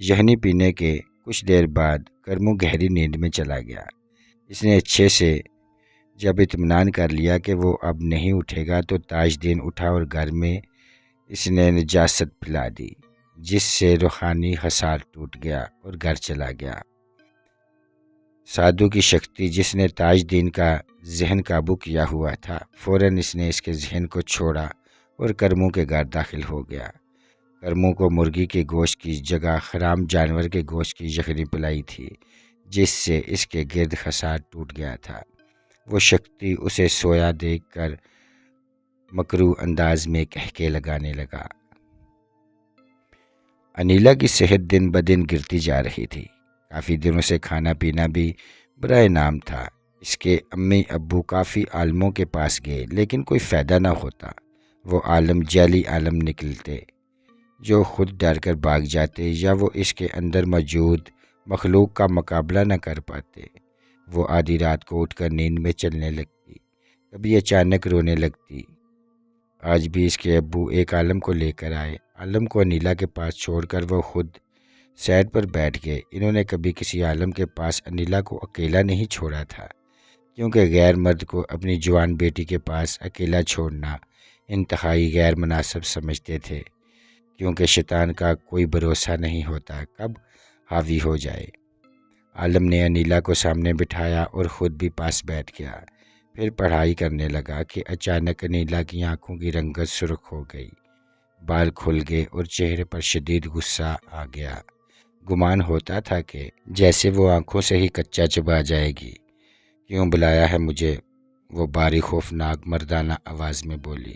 یخنی پینے کے کچھ دیر بعد کرمو گہری نیند میں چلا گیا۔ اس نے اچھے سے جب اطمینان کر لیا کہ وہ اب نہیں اٹھے گا تو تاج دین اٹھا اور گھر میں اس نے نجاست پھیلا دی، جس سے روحانی حصار ٹوٹ گیا اور گھر چلا گیا۔ سادھو کی شکتی جس نے تاج دین کا ذہن قابو کیا ہوا تھا، فوراً اس نے اس کے ذہن کو چھوڑا اور کرمو کے گھر داخل ہو گیا۔ کرمو کو مرغی کے گوشت کی جگہ حرام جانور کے گوشت کی یخنی پلائی تھی، جس سے اس کے گرد حصار ٹوٹ گیا تھا۔ وہ شکتی اسے سویا دیکھ کر مکروہ انداز میں کہکے لگانے لگا۔ انیلا کی صحت دن بدن گرتی جا رہی تھی۔ کافی دنوں سے کھانا پینا بھی برائے نام تھا۔ اس کے امی ابو کافی عالموں کے پاس گئے لیکن کوئی فائدہ نہ ہوتا۔ وہ عالم جعلی عالم نکلتے جو خود ڈر کر بھاگ جاتے یا وہ اس کے اندر موجود مخلوق کا مقابلہ نہ کر پاتے۔ وہ آدھی رات کو اٹھ کر نیند میں چلنے لگتی، کبھی اچانک رونے لگتی۔ آج بھی اس کے ابو ایک عالم کو لے کر آئے۔ عالم کو انیلا کے پاس چھوڑ کر وہ خود سیٹ پر بیٹھ گئے۔ انہوں نے کبھی کسی عالم کے پاس انیلا کو اکیلا نہیں چھوڑا تھا، کیونکہ غیر مرد کو اپنی جوان بیٹی کے پاس اکیلا چھوڑنا انتہائی غیر مناسب سمجھتے تھے، کیونکہ شیطان کا کوئی بھروسہ نہیں ہوتا کب حاوی ہو جائے۔ عالم نے انیلا کو سامنے بٹھایا اور خود بھی پاس بیٹھ گیا، پھر پڑھائی کرنے لگا کہ اچانک انیلا کی آنکھوں کی رنگت سرخ ہو گئی، بال کھل گئے اور چہرے پر شدید غصہ آ گیا۔ گمان ہوتا تھا کہ جیسے وہ آنکھوں سے ہی کچا چبا جائے گی۔ کیوں بلایا ہے مجھے؟ وہ باری خوفناک مردانہ آواز میں بولی۔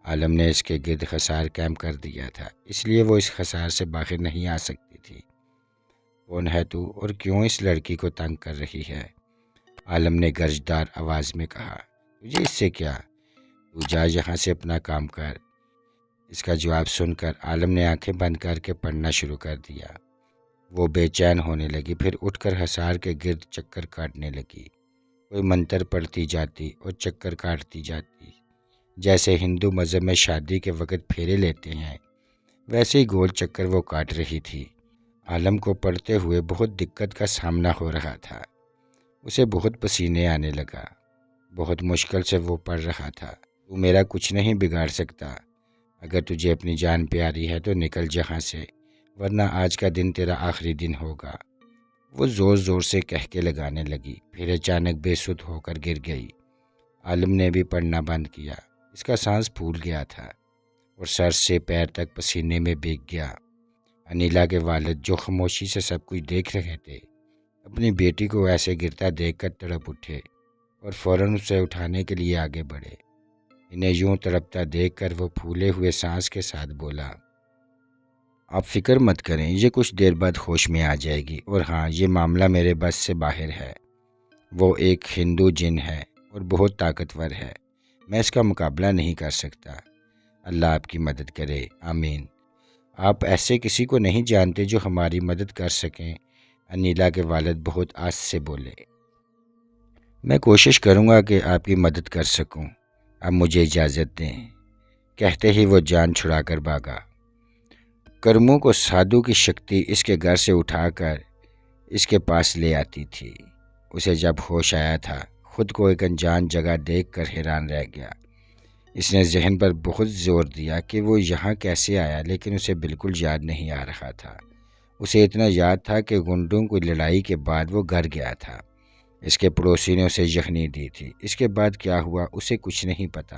عالم نے اس کے گرد حصار قائم کر دیا تھا، اس لیے وہ اس حصار سے باہر نہیں آ سکتی تھی۔ کون ہے تو اور کیوں اس لڑکی کو تنگ کر رہی ہے؟ عالم نے گرجدار آواز میں کہا۔ تجھے اس سے کیا؟ تو جا یہاں سے اپنا کام کر۔ اس کا جواب سن کر عالم نے آنکھیں بند کر کے پڑھنا شروع کر دیا۔ وہ بے چین ہونے لگی، پھر اٹھ کر حصار کے گرد چکر کاٹنے لگی۔ کوئی منتر پڑھتی جاتی اور چکر کاٹتی جاتی، جیسے ہندو مذہب میں شادی کے وقت پھیرے لیتے ہیں، ویسے ہی گول چکر وہ کاٹ رہی تھی۔ عالم کو پڑھتے ہوئے بہت دقت کا سامنا ہو رہا تھا۔ اسے بہت پسینے آنے لگا۔ بہت مشکل سے وہ پڑھ رہا تھا۔ تو میرا کچھ نہیں بگاڑ سکتا۔ اگر تجھے اپنی جان پیاری ہے تو نکل جہاں سے، ورنہ آج کا دن تیرا آخری دن ہوگا۔ وہ زور زور سے کہکے لگانے لگی، پھر اچانک بے سدھ ہو کر گر گئی۔ عالم نے بھی پڑھنا بند کیا۔ اس کا سانس پھول گیا تھا اور سر سے پیر تک پسینے میں بھیگ گیا۔ انیلا کے والد، جو خاموشی سے سب کچھ دیکھ رہے تھے، اپنی بیٹی کو ایسے گرتا دیکھ کر تڑپ اٹھے اور فوراً اسے اٹھانے کے لیے آگے بڑھے۔ انہیں یوں تڑپتا دیکھ کر وہ پھولے ہوئے سانس کے ساتھ بولا، آپ فکر مت کریں، یہ کچھ دیر بعد ہوش میں آ جائے گی، اور ہاں، یہ معاملہ میرے بس سے باہر ہے۔ وہ ایک ہندو جن ہے اور بہت طاقتور ہے، میں اس کا مقابلہ نہیں کر سکتا۔ اللہ آپ کی مدد کرے، آمین۔ آپ ایسے کسی کو نہیں جانتے جو ہماری مدد کر سکیں؟ انیلا کے والد بہت آس سے بولے۔ میں کوشش کروں گا کہ آپ کی مدد کر سکوں، اب مجھے اجازت دیں۔ کہتے ہی وہ جان چھڑا کر بھاگا۔ کرموں کو سادھو کی شکتی اس کے گھر سے اٹھا کر اس کے پاس لے آتی تھی۔ اسے جب ہوش آیا تھا، خود کو ایک انجان جگہ دیکھ کر حیران رہ گیا۔ اس نے ذہن پر بہت زور دیا کہ وہ یہاں کیسے آیا، لیکن اسے بالکل یاد نہیں آ رہا تھا۔ اسے اتنا یاد تھا کہ گنڈوں کی لڑائی کے بعد وہ گھر گیا تھا۔ اس کے پڑوسی نے اسے یخنی دی تھی۔ اس کے بعد کیا ہوا اسے کچھ نہیں پتا۔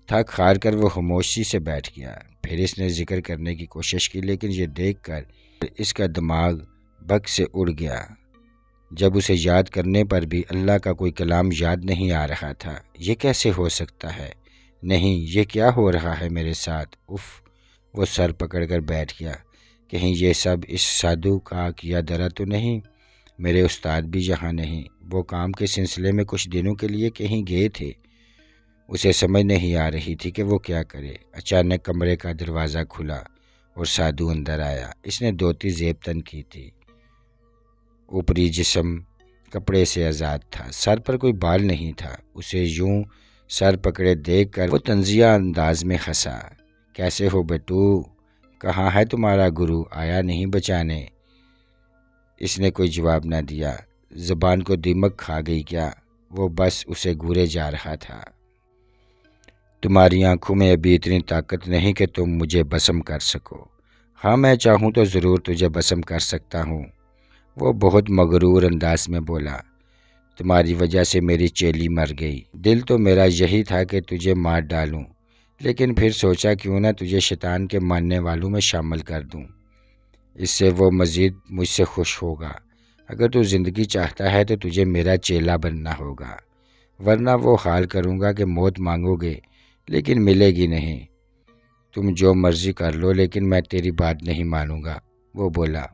تھک ہار کر وہ خاموشی سے بیٹھ گیا۔ پھر اس نے ذکر کرنے کی کوشش کی، لیکن یہ دیکھ کر اس کا دماغ بگ سے اڑ گیا۔ جب اسے یاد کرنے پر بھی اللہ کا کوئی کلام یاد نہیں آ رہا تھا۔ یہ کیسے ہو سکتا ہے؟ نہیں، یہ کیا ہو رہا ہے میرے ساتھ؟ اف! وہ سر پکڑ کر بیٹھ گیا۔ کہیں یہ سب اس سادھو کا کیا درا تو نہیں؟ میرے استاد بھی یہاں نہیں، وہ کام کے سلسلے میں کچھ دنوں کے لیے کہیں گئے تھے۔ اسے سمجھ نہیں آ رہی تھی کہ وہ کیا کرے۔ اچانک کمرے کا دروازہ کھلا اور سادھو اندر آیا۔ اس نے دھوتی زیب تن کی تھی، اوپری جسم کپڑے سے آزاد تھا، سر پر کوئی بال نہیں تھا۔ اسے یوں سر پکڑے دیکھ کر وہ طنزیہ انداز میں ہنسا۔ کیسے ہو بیٹو؟ کہاں ہے تمہارا گرو؟ آیا نہیں بچانے؟ اس نے کوئی جواب نہ دیا۔ زبان کو دیمک کھا گئی کیا؟ وہ بس اسے گھورے جا رہا تھا۔ تمہاری آنکھوں میں ابھی اتنی طاقت نہیں کہ تم مجھے بسم کر سکو۔ ہاں، میں چاہوں تو ضرور تجھے بسم کر سکتا ہوں، وہ بہت مغرور انداز میں بولا۔ تمہاری وجہ سے میری چیلی مر گئی۔ دل تو میرا یہی تھا کہ تجھے مار ڈالوں، لیکن پھر سوچا کیوں نہ تجھے شیطان کے ماننے والوں میں شامل کر دوں۔ اس سے وہ مزید مجھ سے خوش ہوگا۔ اگر تو زندگی چاہتا ہے تو تجھے میرا چیلا بننا ہوگا، ورنہ وہ حال کروں گا کہ موت مانگو گے لیکن ملے گی نہیں۔ تم جو مرضی کر لو، لیکن میں تیری بات نہیں مانوں گا، وہ بولا۔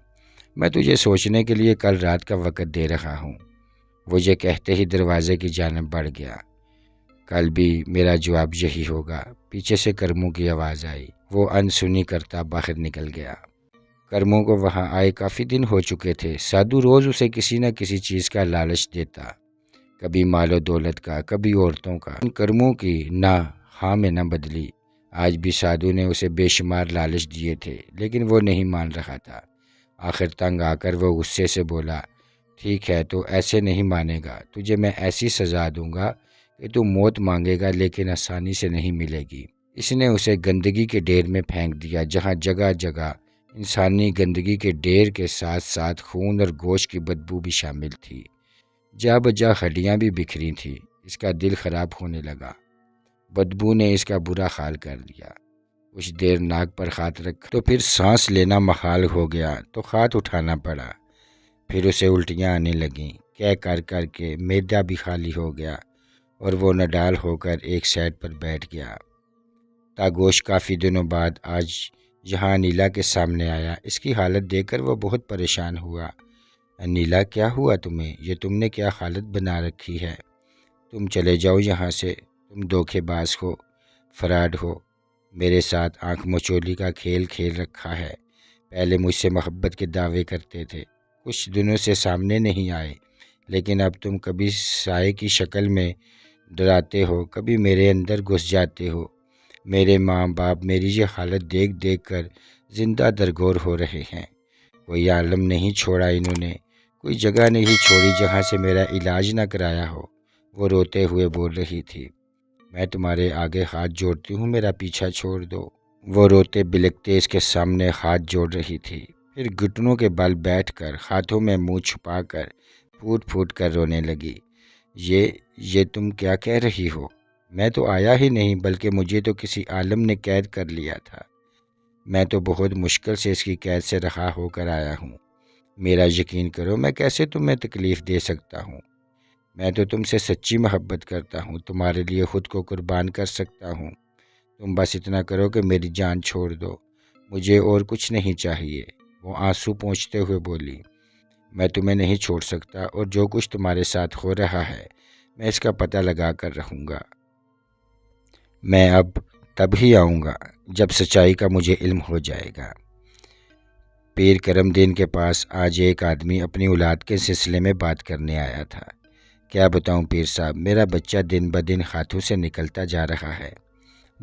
میں تجھے سوچنے کے لیے کل رات کا وقت دے رہا ہوں۔ وہ یہ کہتے ہی دروازے کی جانب بڑھ گیا۔ کل بھی میرا جواب یہی ہوگا۔ پیچھے سے کرموں کی آواز آئی۔ وہ انسنی کرتا باہر نکل گیا۔ کرموں کو وہاں آئے کافی دن ہو چکے تھے۔ سادھو روز اسے کسی نہ کسی چیز کا لالچ دیتا، کبھی مال و دولت کا، کبھی عورتوں کا۔ کرموں کی نہ ہاں میں نہ بدلی۔ آج بھی سادھو نے اسے بے شمار لالچ دیے تھے، لیکن وہ نہیں مان رہا تھا۔ آخر تنگ آ کر وہ غصے سے بولا، ٹھیک ہے، تو ایسے نہیں مانے گا، تجھے میں ایسی سزا دوں گا کہ تو موت مانگے گا لیکن آسانی سے نہیں ملے گی۔ اس نے اسے گندگی کے ڈھیر میں پھینک دیا، جہاں جگہ جگہ انسانی گندگی کے ڈھیر کے ساتھ ساتھ خون اور گوشت کی بدبو بھی شامل تھی۔ جا بجا ہڈیاں بھی بکھری تھیں۔ اس کا دل خراب ہونے لگا۔ بدبو نے اس کا برا حال کر دیا۔ کچھ دیر ناک پر ہاتھ رکھا تو پھر سانس لینا محال ہو گیا تو ہاتھ اٹھانا پڑا۔ پھر اسے الٹیاں آنے لگیں، کہہ کر کے معدہ بھی خالی ہو گیا اور وہ نڈال ہو کر ایک سائڈ پر بیٹھ گیا۔ تاگوش کافی دنوں بعد آج یہاں انیلا کے سامنے آیا۔ اس کی حالت دیکھ کر وہ بہت پریشان ہوا۔ انیلا، کیا ہوا تمہیں؟ یہ تم نے کیا حالت بنا رکھی ہے؟ تم چلے جاؤ یہاں سے، تم دھوکے باز ہو، فراڈ ہو، میرے ساتھ آنکھ مچولی کا کھیل کھیل رکھا ہے۔ پہلے مجھ سے محبت کے دعوے کرتے تھے، کچھ دنوں سے سامنے نہیں آئے، لیکن اب تم کبھی سائے کی شکل میں ڈراتے ہو، کبھی میرے اندر گھس جاتے ہو۔ میرے ماں باپ میری یہ حالت دیکھ دیکھ کر زندہ درگور ہو رہے ہیں۔ کوئی عالم نہیں چھوڑا انہوں نے، کوئی جگہ نہیں چھوڑی جہاں سے میرا علاج نہ کرایا ہو۔ وہ روتے ہوئے بول رہی تھی۔ میں تمہارے آگے ہاتھ جوڑتی ہوں، میرا پیچھا چھوڑ دو۔ وہ روتے بلکتے اس کے سامنے ہاتھ جوڑ رہی تھی، پھر گھٹنوں کے بل بیٹھ کر ہاتھوں میں منہ چھپا کر پھوٹ پھوٹ کر رونے لگی۔ یہ تم کیا کہہ رہی ہو؟ میں تو آیا ہی نہیں، بلکہ مجھے تو کسی عالم نے قید کر لیا تھا۔ میں تو بہت مشکل سے اس کی قید سے رہا ہو کر آیا ہوں۔ میرا یقین کرو، میں کیسے تمہیں تکلیف دے سکتا ہوں؟ میں تو تم سے سچی محبت کرتا ہوں، تمہارے لیے خود کو قربان کر سکتا ہوں۔ تم بس اتنا کرو کہ میری جان چھوڑ دو، مجھے اور کچھ نہیں چاہیے۔ وہ آنسو پونچھتے ہوئے بولی۔ میں تمہیں نہیں چھوڑ سکتا، اور جو کچھ تمہارے ساتھ ہو رہا ہے میں اس کا پتہ لگا کر رہوں گا۔ میں اب تب ہی آؤں گا جب سچائی کا مجھے علم ہو جائے گا۔ پیر کرم دین کے پاس آج ایک آدمی اپنی اولاد کے سلسلے میں بات کرنے آیا تھا۔ کیا بتاؤں پیر صاحب، میرا بچہ دن بدن ہاتھوں سے نکلتا جا رہا ہے،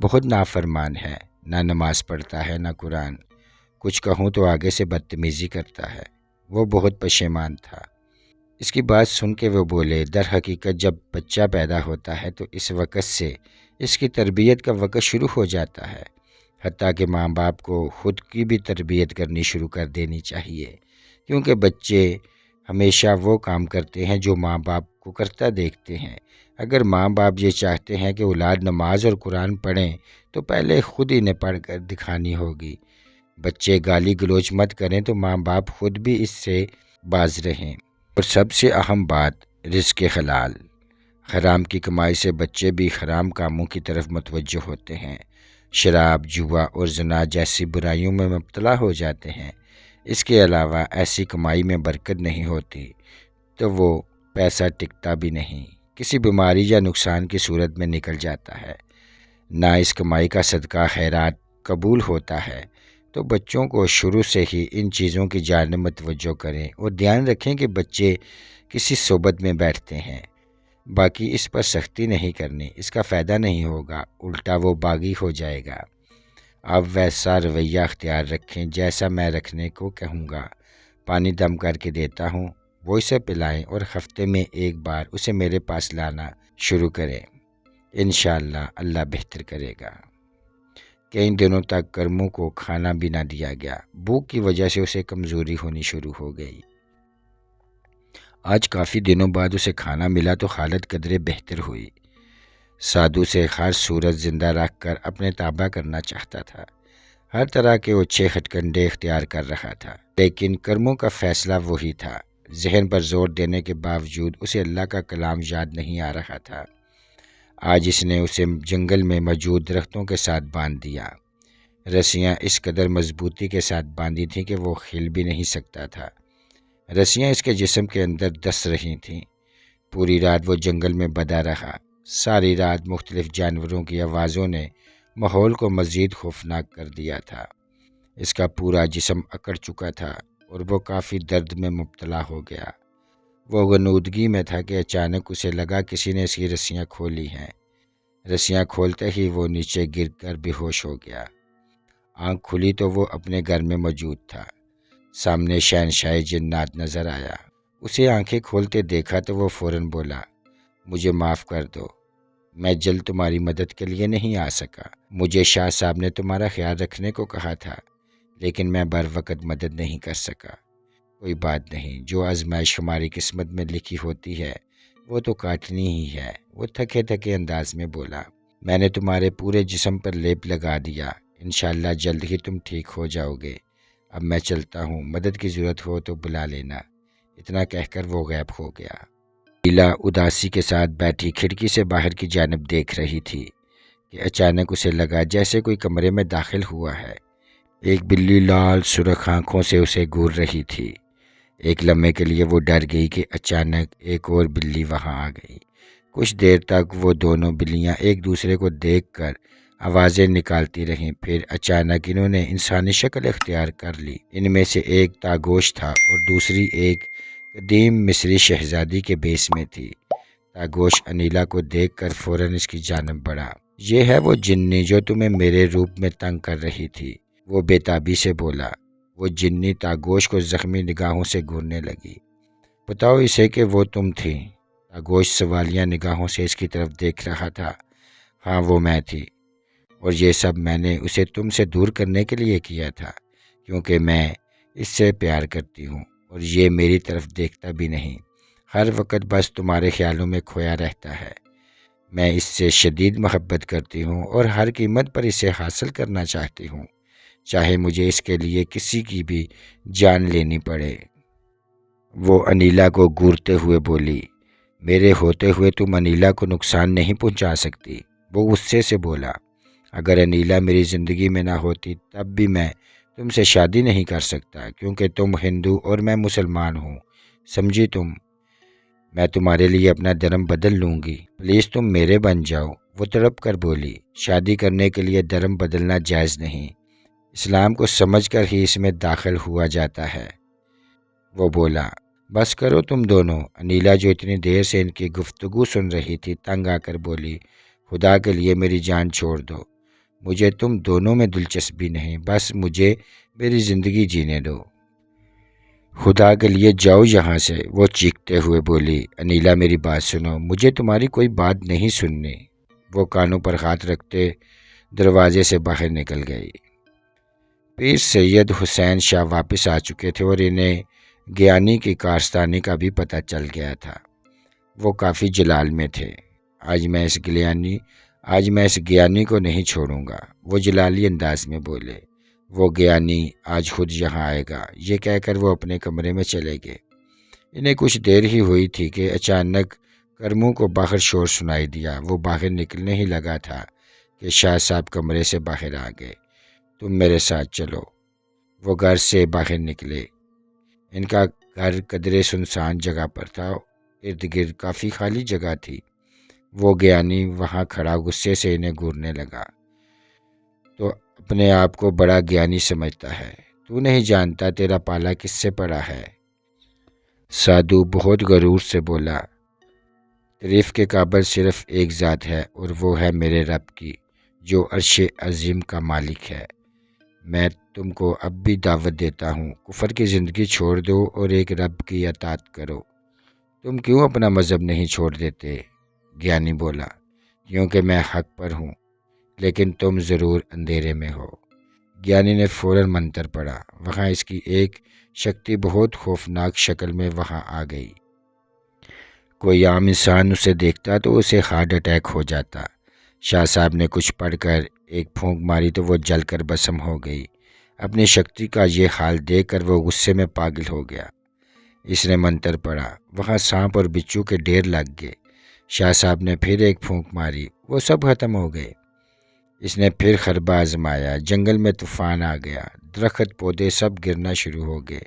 بہت نافرمان ہے، نہ نماز پڑھتا ہے نہ قرآن، کچھ کہوں تو آگے سے بدتمیزی کرتا ہے۔ وہ بہت پشیمان تھا۔ اس کی بات سن کے وہ بولے، در حقیقت جب بچہ پیدا ہوتا ہے تو اس وقت سے اس کی تربیت کا وقت شروع ہو جاتا ہے، حتیٰ کہ ماں باپ کو خود کی بھی تربیت کرنی شروع کر دینی چاہیے، کیونکہ بچے ہمیشہ وہ کام کرتے ہیں جو ماں باپ کو کرتا دیکھتے ہیں۔ اگر ماں باپ یہ چاہتے ہیں کہ اولاد نماز اور قرآن پڑھیں تو پہلے خود انہیں پڑھ کر دکھانی ہوگی۔ بچے گالی گلوچ مت کریں تو ماں باپ خود بھی اس سے باز رہیں۔ اور سب سے اہم بات، رزق حلال۔ حرام کی کمائی سے بچے بھی حرام کاموں کی طرف متوجہ ہوتے ہیں، شراب، جوا اور زنا جیسی برائیوں میں مبتلا ہو جاتے ہیں۔ اس کے علاوہ ایسی کمائی میں برکت نہیں ہوتی تو وہ پیسہ ٹکتا بھی نہیں، کسی بیماری یا نقصان کی صورت میں نکل جاتا ہے۔ نہ اس کمائی کا صدقہ خیرات قبول ہوتا ہے۔ تو بچوں کو شروع سے ہی ان چیزوں کی جانب متوجہ کریں اور دھیان رکھیں کہ بچے کسی صحبت میں بیٹھتے ہیں۔ باقی اس پر سختی نہیں کرنی، اس کا فائدہ نہیں ہوگا، الٹا وہ باغی ہو جائے گا۔ آپ ویسا رویہ اختیار رکھیں جیسا میں رکھنے کو کہوں گا۔ پانی دم کر کے دیتا ہوں، وہ اسے پلائیں اور ہفتے میں ایک بار اسے میرے پاس لانا شروع کریں۔ انشاءاللہ اللہ بہتر کرے گا۔ کئی دنوں تک کرموں کو کھانا بھی نہ دیا گیا، بھوک کی وجہ سے اسے کمزوری ہونی شروع ہو گئی۔ آج کافی دنوں بعد اسے کھانا ملا تو حالت قدرے بہتر ہوئی۔ سادھو سے ہر صورت زندہ رکھ کر اپنے تابع کرنا چاہتا تھا، ہر طرح کے اچھے ہٹکنڈے اختیار کر رہا تھا، لیکن کرموں کا فیصلہ وہی تھا۔ ذہن پر زور دینے کے باوجود اسے اللہ کا کلام یاد نہیں آ رہا تھا۔ آج اس نے اسے جنگل میں موجود درختوں کے ساتھ باندھ دیا۔ رسیاں اس قدر مضبوطی کے ساتھ باندھی تھیں کہ وہ ہل بھی نہیں سکتا تھا۔ رسیاں اس کے جسم کے اندر دس رہی تھیں۔ پوری رات وہ جنگل میں بدھا رہا۔ ساری رات مختلف جانوروں کی آوازوں نے ماحول کو مزید خوفناک کر دیا تھا۔ اس کا پورا جسم اکڑ چکا تھا اور وہ کافی درد میں مبتلا ہو گیا۔ وہ غنودگی میں تھا کہ اچانک اسے لگا کسی نے اس کی رسیاں کھولی ہیں۔ رسیاں کھولتے ہی وہ نیچے گر کر بے ہوش ہو گیا۔ آنکھ کھلی تو وہ اپنے گھر میں موجود تھا۔ سامنے شہنشاہ جنات نظر آیا۔ اسے آنکھیں کھولتے دیکھا تو وہ فوراً بولا، مجھے معاف کر دو، میں جلد تمہاری مدد کے لیے نہیں آ سکا۔ مجھے شاہ صاحب نے تمہارا خیال رکھنے کو کہا تھا، لیکن میں بر وقت مدد نہیں کر سکا۔ کوئی بات نہیں، جو آزمائش ہماری قسمت میں لکھی ہوتی ہے وہ تو کاٹنی ہی ہے۔ وہ تھکے تھکے انداز میں بولا، میں نے تمہارے پورے جسم پر لیپ لگا دیا، انشاءاللہ جلد ہی تم ٹھیک ہو جاؤ گے۔ اب میں چلتا ہوں، مدد کی ضرورت ہو تو بلا لینا۔ اتنا کہہ کر وہ غائب ہو گیا۔ انیلا اداسی کے ساتھ بیٹھی کھڑکی سے باہر کی جانب دیکھ رہی تھی کہ اچانک اسے لگا جیسے کوئی کمرے میں داخل ہوا ہے۔ ایک بلی لال سرخ آنکھوں سے اسے گھور رہی تھی۔ ایک لمحے کے لیے وہ ڈر گئی کہ اچانک ایک اور بلی وہاں آ گئی۔ کچھ دیر تک وہ دونوں بلیاں ایک دوسرے کو دیکھ کر آوازیں نکالتی رہیں، پھر اچانک انہوں نے انسانی شکل اختیار کر لی۔ ان میں سے ایک تاگوش تھا اور دوسری ایک قدیم مصری شہزادی کے بیس میں تھی۔ تاگوش انیلا کو دیکھ کر فوراً اس کی جانب بڑھا۔ یہ ہے وہ جنی جو تمہیں میرے روپ میں تنگ کر رہی تھی، وہ بے تابی سے بولا۔ وہ جنی تاگوش کو زخمی نگاہوں سے گھورنے لگی۔ بتاؤ اسے کہ وہ تم تھی؟ تاگوش سوالیہ نگاہوں سے اس کی طرف دیکھ رہا تھا۔ ہاں وہ میں تھی، اور یہ سب میں نے اسے تم سے دور کرنے کے لیے کیا تھا، کیونکہ میں اس سے پیار کرتی ہوں اور یہ میری طرف دیکھتا بھی نہیں، ہر وقت بس تمہارے خیالوں میں کھویا رہتا ہے۔ میں اس سے شدید محبت کرتی ہوں اور ہر قیمت پر اسے حاصل کرنا چاہتی ہوں، چاہے مجھے اس کے لیے کسی کی بھی جان لینی پڑے۔ وہ انیلا کو گھورتے ہوئے بولی۔ میرے ہوتے ہوئے تم انیلا کو نقصان نہیں پہنچا سکتی، وہ غصے سے بولا۔ اگر انیلا میری زندگی میں نہ ہوتی تب بھی میں تم سے شادی نہیں کر سکتا، کیونکہ تم ہندو اور میں مسلمان ہوں، سمجھی تم؟ میں تمہارے لیے اپنا دھرم بدل لوں گی، پلیز تم میرے بن جاؤ۔ وہ تڑپ کر بولی۔ شادی کرنے کے لیے دھرم بدلنا جائز نہیں، اسلام کو سمجھ کر ہی اس میں داخل ہوا جاتا ہے، وہ بولا۔ بس کرو تم دونوں۔ انیلا جو اتنی دیر سے ان کی گفتگو سن رہی تھی تنگ آ کر بولی، خدا کے لیے میری جان چھوڑ دو، مجھے تم دونوں میں دلچسپی نہیں، بس مجھے میری زندگی جینے دو، خدا کے لیے جاؤ یہاں سے، وہ چیختے ہوئے بولی۔ انیلا میری بات سنو، مجھے تمہاری کوئی بات نہیں سننی۔ وہ کانوں پر ہاتھ رکھتے دروازے سے باہر نکل گئی۔ پیر سید حسین شاہ واپس آ چکے تھے اور انہیں گیانی کی کارستانی کا بھی پتہ چل گیا تھا۔ وہ کافی جلال میں تھے۔ آج میں اس گیانی کو نہیں چھوڑوں گا، وہ جلالی انداز میں بولے۔ وہ گیانی آج خود یہاں آئے گا، یہ کہہ کر وہ اپنے کمرے میں چلے گئے۔ انہیں کچھ دیر ہی ہوئی تھی کہ اچانک کرمو کو باہر شور سنائی دیا۔ وہ باہر نکلنے ہی لگا تھا کہ شاہ صاحب کمرے سے باہر آ گئے۔ تم میرے ساتھ چلو۔ وہ گھر سے باہر نکلے۔ ان کا گھر قدرے سنسان جگہ پر تھا، ارد گرد کافی خالی جگہ تھی۔ وہ گیانی وہاں کھڑا غصے سے انہیں گھورنے لگا۔ تو اپنے آپ کو بڑا گیانی سمجھتا ہے، تو نہیں جانتا تیرا پالا کس سے پڑا ہے؟ سادھو بہت غرور سے بولا۔ تعریف کے قابل صرف ایک ذات ہے اور وہ ہے میرے رب کی، جو عرش عظیم کا مالک ہے۔ میں تم کو اب بھی دعوت دیتا ہوں، کفر کی زندگی چھوڑ دو اور ایک رب کی اطاعت کرو۔ تم کیوں اپنا مذہب نہیں چھوڑ دیتے؟ گیانی بولا۔ کیونکہ میں حق پر ہوں، لیکن تم ضرور اندھیرے میں ہو۔ گیانی نے فوراً منتر پڑھا۔ وہاں اس کی ایک شکتی بہت خوفناک شکل میں وہاں آ گئی۔ کوئی عام انسان اسے دیکھتا تو اسے ہارٹ اٹیک ہو جاتا۔ شاہ صاحب نے کچھ پڑھ کر ایک پھونک ماری تو وہ جل کر بھسم ہو گئی۔ اپنی شکتی کا یہ حال دیکھ کر وہ غصے میں پاگل ہو گیا۔ اس نے منتر پڑھا، وہاں سانپ اور بچھو کے ڈھیر لگ گئے۔ شاہ صاحب نے پھر ایک پھونک ماری، وہ سب ختم ہو گئے۔ اس نے پھر خربہ آزمایا، جنگل میں طوفان آ گیا، درخت پودے سب گرنا شروع ہو گئے۔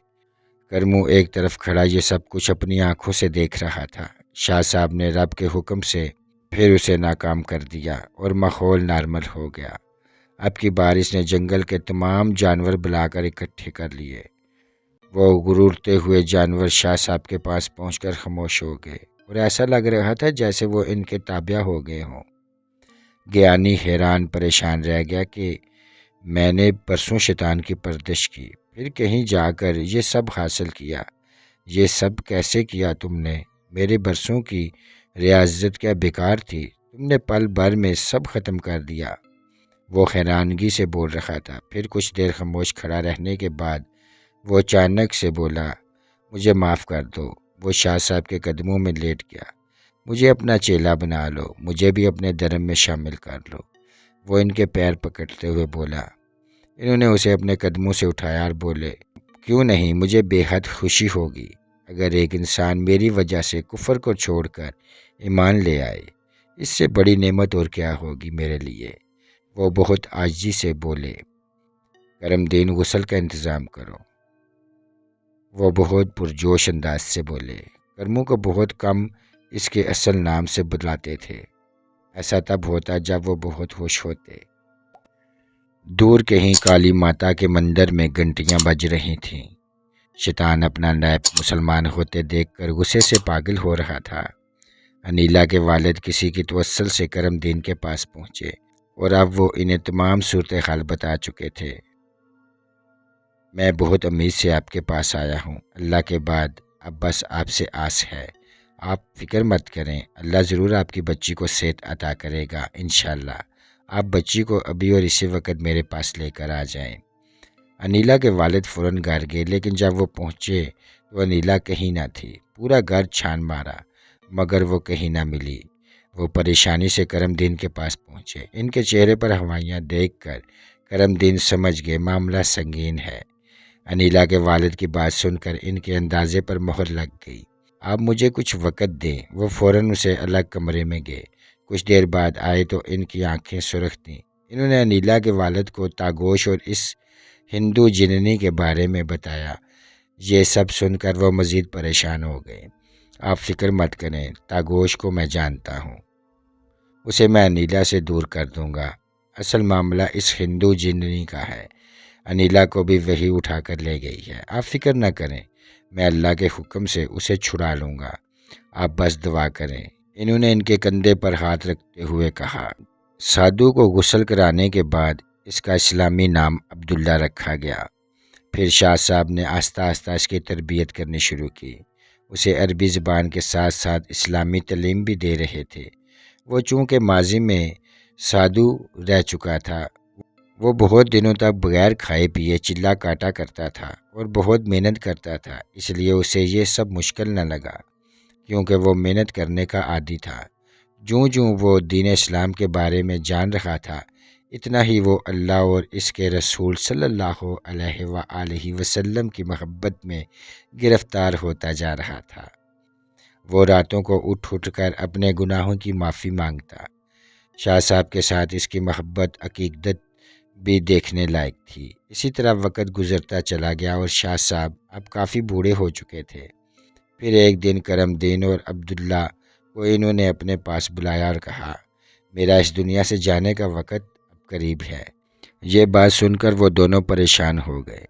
کرمو ایک طرف کھڑا یہ سب کچھ اپنی آنکھوں سے دیکھ رہا تھا۔ شاہ صاحب نے رب کے حکم سے پھر اسے ناکام کر دیا اور ماحول نارمل ہو گیا۔ اب کی بار اس نے جنگل کے تمام جانور بلا کر اکٹھے کر لیے۔ وہ غرورتے ہوئے جانور شاہ صاحب کے پاس پہنچ کر خاموش ہو گئے اور ایسا لگ رہا تھا جیسے وہ ان کے تابع ہو گئے ہوں۔ گیانی حیران پریشان رہ گیا کہ میں نے پرسوں شیطان کی پرورش کی، پھر کہیں جا کر یہ سب حاصل کیا۔ یہ سب کیسے کیا تم نے؟ میرے برسوں کی ریاضت کیا بیکار تھی؟ تم نے پل بھر میں سب ختم کر دیا۔ وہ حیرانگی سے بول رہا تھا۔ پھر کچھ دیر خاموش کھڑا رہنے کے بعد وہ اچانک سے بولا، مجھے معاف کر دو۔ وہ شاہ صاحب کے قدموں میں لیٹ گیا۔ مجھے اپنا چیلا بنا لو، مجھے بھی اپنے دھرم میں شامل کر لو۔ وہ ان کے پیر پکڑتے ہوئے بولا، انہوں نے اسے اپنے قدموں سے اٹھایا اور بولے، کیوں نہیں، مجھے بے حد خوشی ہوگی اگر ایک انسان میری وجہ سے کفر کو چھوڑ کر ایمان لے آئے۔ اس سے بڑی نعمت اور کیا ہوگی میرے لیے۔ وہ بہت عاجزی سے بولے، کرم دین غسل کا انتظام کرو۔ وہ بہت پرجوش انداز سے بولے، کرموں کو بہت کم اس کے اصل نام سے بتلاتے تھے۔ ایسا تب ہوتا جب وہ بہت خوش ہوتے۔ دور کہیں کالی ماتا کے مندر میں گھنٹیاں بج رہی تھیں۔ شیطان اپنا نیب مسلمان ہوتے دیکھ کر غصے سے پاگل ہو رہا تھا۔ انیلا کے والد کسی کی توسل سے کرم دین کے پاس پہنچے اور اب وہ انہیں تمام صورتحال بتا چکے تھے۔ میں بہت امید سے آپ کے پاس آیا ہوں، اللہ کے بعد اب بس آپ سے آس ہے۔ آپ فکر مت کریں، اللہ ضرور آپ کی بچی کو صحت عطا کرے گا انشاءاللہ۔ آپ بچی کو ابھی اور اسی وقت میرے پاس لے کر آ جائیں۔ انیلا کے والد فوراً گھر گئے، لیکن جب وہ پہنچے تو انیلا کہیں نہ تھی۔ پورا گھر چھان مارا مگر وہ کہیں نہ ملی۔ وہ پریشانی سے کرم دین کے پاس پہنچے۔ ان کے چہرے پر ہوائیاں دیکھ کر کرم دین سمجھ گئے معاملہ سنگین ہے۔ انیلا کے والد کی بات سن کر ان کے اندازے پر مہر لگ گئی۔ آپ مجھے کچھ وقت دیں۔ وہ فوراً اسے الگ کمرے میں گئے۔ کچھ دیر بعد آئے تو ان کی آنکھیں سرخ تھیں۔ انہوں نے انیلا کے والد کو تاگوش اور اس ہندو جننی کے بارے میں بتایا۔ یہ سب سن کر وہ مزید پریشان ہو گئے۔ آپ فکر مت کریں، تاگوش کو میں جانتا ہوں، اسے میں انیلا سے دور کر دوں گا۔ اصل معاملہ اس ہندو جننی کا ہے۔ انیلا کو بھی وہی اٹھا کر لے گئی ہے۔ آپ فکر نہ کریں، میں اللہ کے حکم سے اسے چھڑا لوں گا، آپ بس دعا کریں۔ انہوں نے ان کے کندھے پر ہاتھ رکھتے ہوئے کہا۔ سادھو کو غسل کرانے کے بعد اس کا اسلامی نام عبداللہ رکھا گیا۔ پھر شاہ صاحب نے آہستہ آہستہ اس کی تربیت کرنی شروع کی۔ اسے عربی زبان کے ساتھ ساتھ اسلامی تعلیم بھی دے رہے تھے۔ وہ چونکہ ماضی میں سادھو رہ چکا تھا، وہ بہت دنوں تک بغیر کھائے پیے چلا کاٹا کرتا تھا اور بہت محنت کرتا تھا، اس لیے اسے یہ سب مشکل نہ لگا کیونکہ وہ محنت کرنے کا عادی تھا۔ جوں جوں وہ دین اسلام کے بارے میں جان رہا تھا، اتنا ہی وہ اللہ اور اس کے رسول صلی اللہ علیہ وآلہ وسلم کی محبت میں گرفتار ہوتا جا رہا تھا۔ وہ راتوں کو اٹھ اٹھ کر اپنے گناہوں کی معافی مانگتا۔ شاہ صاحب کے ساتھ اس کی محبت عقیدت بھی دیکھنے لائق تھی۔ اسی طرح وقت گزرتا چلا گیا اور شاہ صاحب اب کافی بوڑھے ہو چکے تھے۔ پھر ایک دن کرم دین اور عبداللہ کو انہوں نے اپنے پاس بلایا اور کہا، میرا اس دنیا سے جانے کا وقت اب قریب ہے۔ یہ بات سن کر وہ دونوں پریشان ہو گئے۔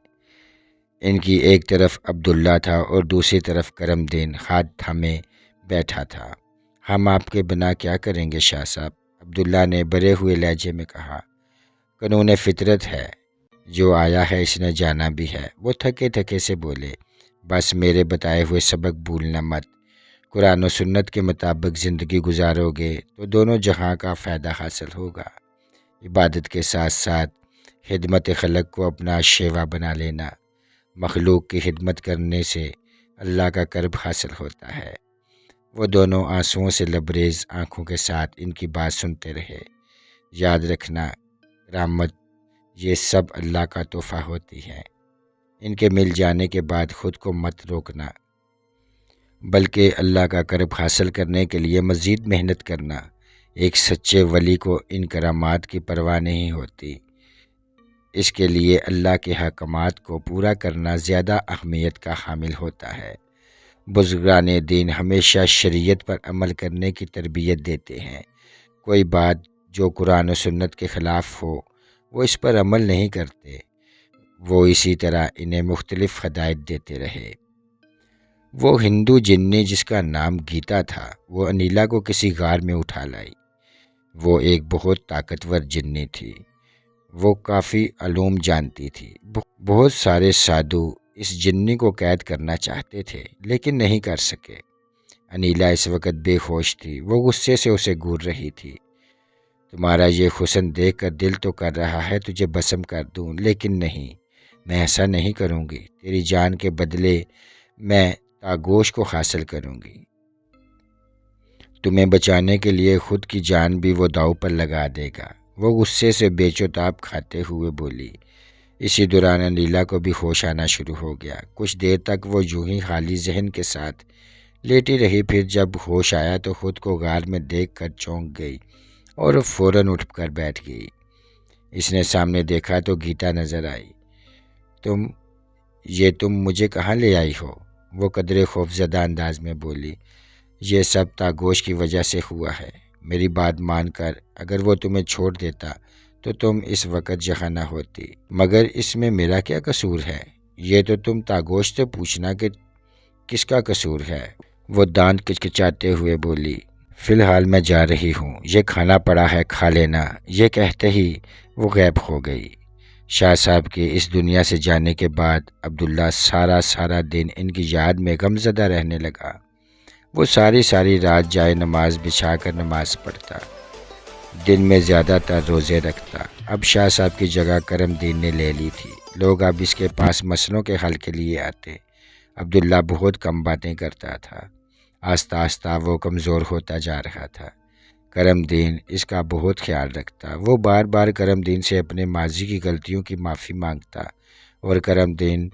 ان کی ایک طرف عبداللہ تھا اور دوسری طرف کرم دین ہاتھ تھامے بیٹھا تھا۔ ہم آپ کے بنا کیا کریں گے شاہ صاحب، عبداللہ نے بھرے ہوئے لہجے میں کہا۔ قانون فطرت ہے، جو آیا ہے اس نے جانا بھی ہے۔ وہ تھکے تھکے سے بولے، بس میرے بتائے ہوئے سبق بھولنا مت۔ قرآن و سنت کے مطابق زندگی گزارو گے تو دونوں جہاں کا فائدہ حاصل ہوگا۔ عبادت کے ساتھ ساتھ خدمت خلق کو اپنا شیوا بنا لینا۔ مخلوق کی خدمت کرنے سے اللہ کا قرب حاصل ہوتا ہے۔ وہ دونوں آنسوؤں سے لبریز آنکھوں کے ساتھ ان کی بات سنتے رہے۔ یاد رکھنا، رحمت یہ سب اللہ کا تحفہ ہوتی ہے۔ ان کے مل جانے کے بعد خود کو مت روکنا، بلکہ اللہ کا قرب حاصل کرنے کے لیے مزید محنت کرنا۔ ایک سچے ولی کو ان کرامات کی پرواہ نہیں ہوتی، اس کے لیے اللہ کے حکمات کو پورا کرنا زیادہ اہمیت کا حامل ہوتا ہے۔ بزرگان دین ہمیشہ شریعت پر عمل کرنے کی تربیت دیتے ہیں۔ کوئی بات جو قرآن و سنت کے خلاف ہو وہ اس پر عمل نہیں کرتے۔ وہ اسی طرح انہیں مختلف ہدایت دیتے رہے۔ وہ ہندو جننی جس کا نام گیتا تھا، وہ انیلا کو کسی غار میں اٹھا لائی۔ وہ ایک بہت طاقتور جننی تھی۔ وہ کافی علوم جانتی تھی۔ بہت سارے سادھو اس جننی کو قید کرنا چاہتے تھے لیکن نہیں کر سکے۔ انیلا اس وقت بے ہوش تھی۔ وہ غصے سے اسے گھور رہی تھی۔ تمہارا یہ حسن دیکھ کر دل تو کر رہا ہے تجھے بسم کر دوں، لیکن نہیں، میں ایسا نہیں کروں گی۔ تیری جان کے بدلے میں تاگوش کو حاصل کروں گی۔ تمہیں بچانے کے لیے خود کی جان بھی وہ داؤ پر لگا دے گا۔ وہ غصے سے بے چوتاب کھاتے ہوئے بولی، اسی دوران انیلا کو بھی ہوش آنا شروع ہو گیا۔ کچھ دیر تک وہ یوں ہی خالی ذہن کے ساتھ لیٹی رہی، پھر جب ہوش آیا تو خود کو غار میں دیکھ کر چونک گئی اور فوراً اٹھ کر بیٹھ گئی۔ اس نے سامنے دیکھا تو گیتا نظر آئی۔ تم مجھے کہاں لے آئی ہو؟ وہ قدرے خوفزدہ انداز میں بولی۔ یہ سب تاگوش کی وجہ سے ہوا ہے۔ میری بات مان کر اگر وہ تمہیں چھوڑ دیتا تو تم اس وقت یہاں نہ ہوتی۔ مگر اس میں میرا کیا قصور ہے؟ یہ تو تم تاگوش سے پوچھنا کہ کس کا قصور ہے۔ وہ دانت کچکچاتے ہوئے بولی۔ فی الحال میں جا رہی ہوں، یہ کھانا پڑا ہے، کھا لینا۔ یہ کہتے ہی وہ غائب ہو گئی۔ شاہ صاحب کے اس دنیا سے جانے کے بعد عبداللہ سارا دن ان کی یاد میں غمزدہ رہنے لگا۔ وہ ساری رات جائے نماز بچھا کر نماز پڑھتا، دن میں زیادہ تر روزے رکھتا۔ اب شاہ صاحب کی جگہ کرم دین نے لے لی تھی۔ لوگ اب اس کے پاس مسئلوں کے حل کے لیے آتے۔ عبداللہ بہت کم باتیں کرتا تھا۔ آہستہ وہ کمزور ہوتا جا رہا تھا۔ کرم دین اس کا بہت خیال رکھتا۔ وہ بار بار کرم دین سے اپنے ماضی کی غلطیوں کی معافی مانگتا اور کرم دین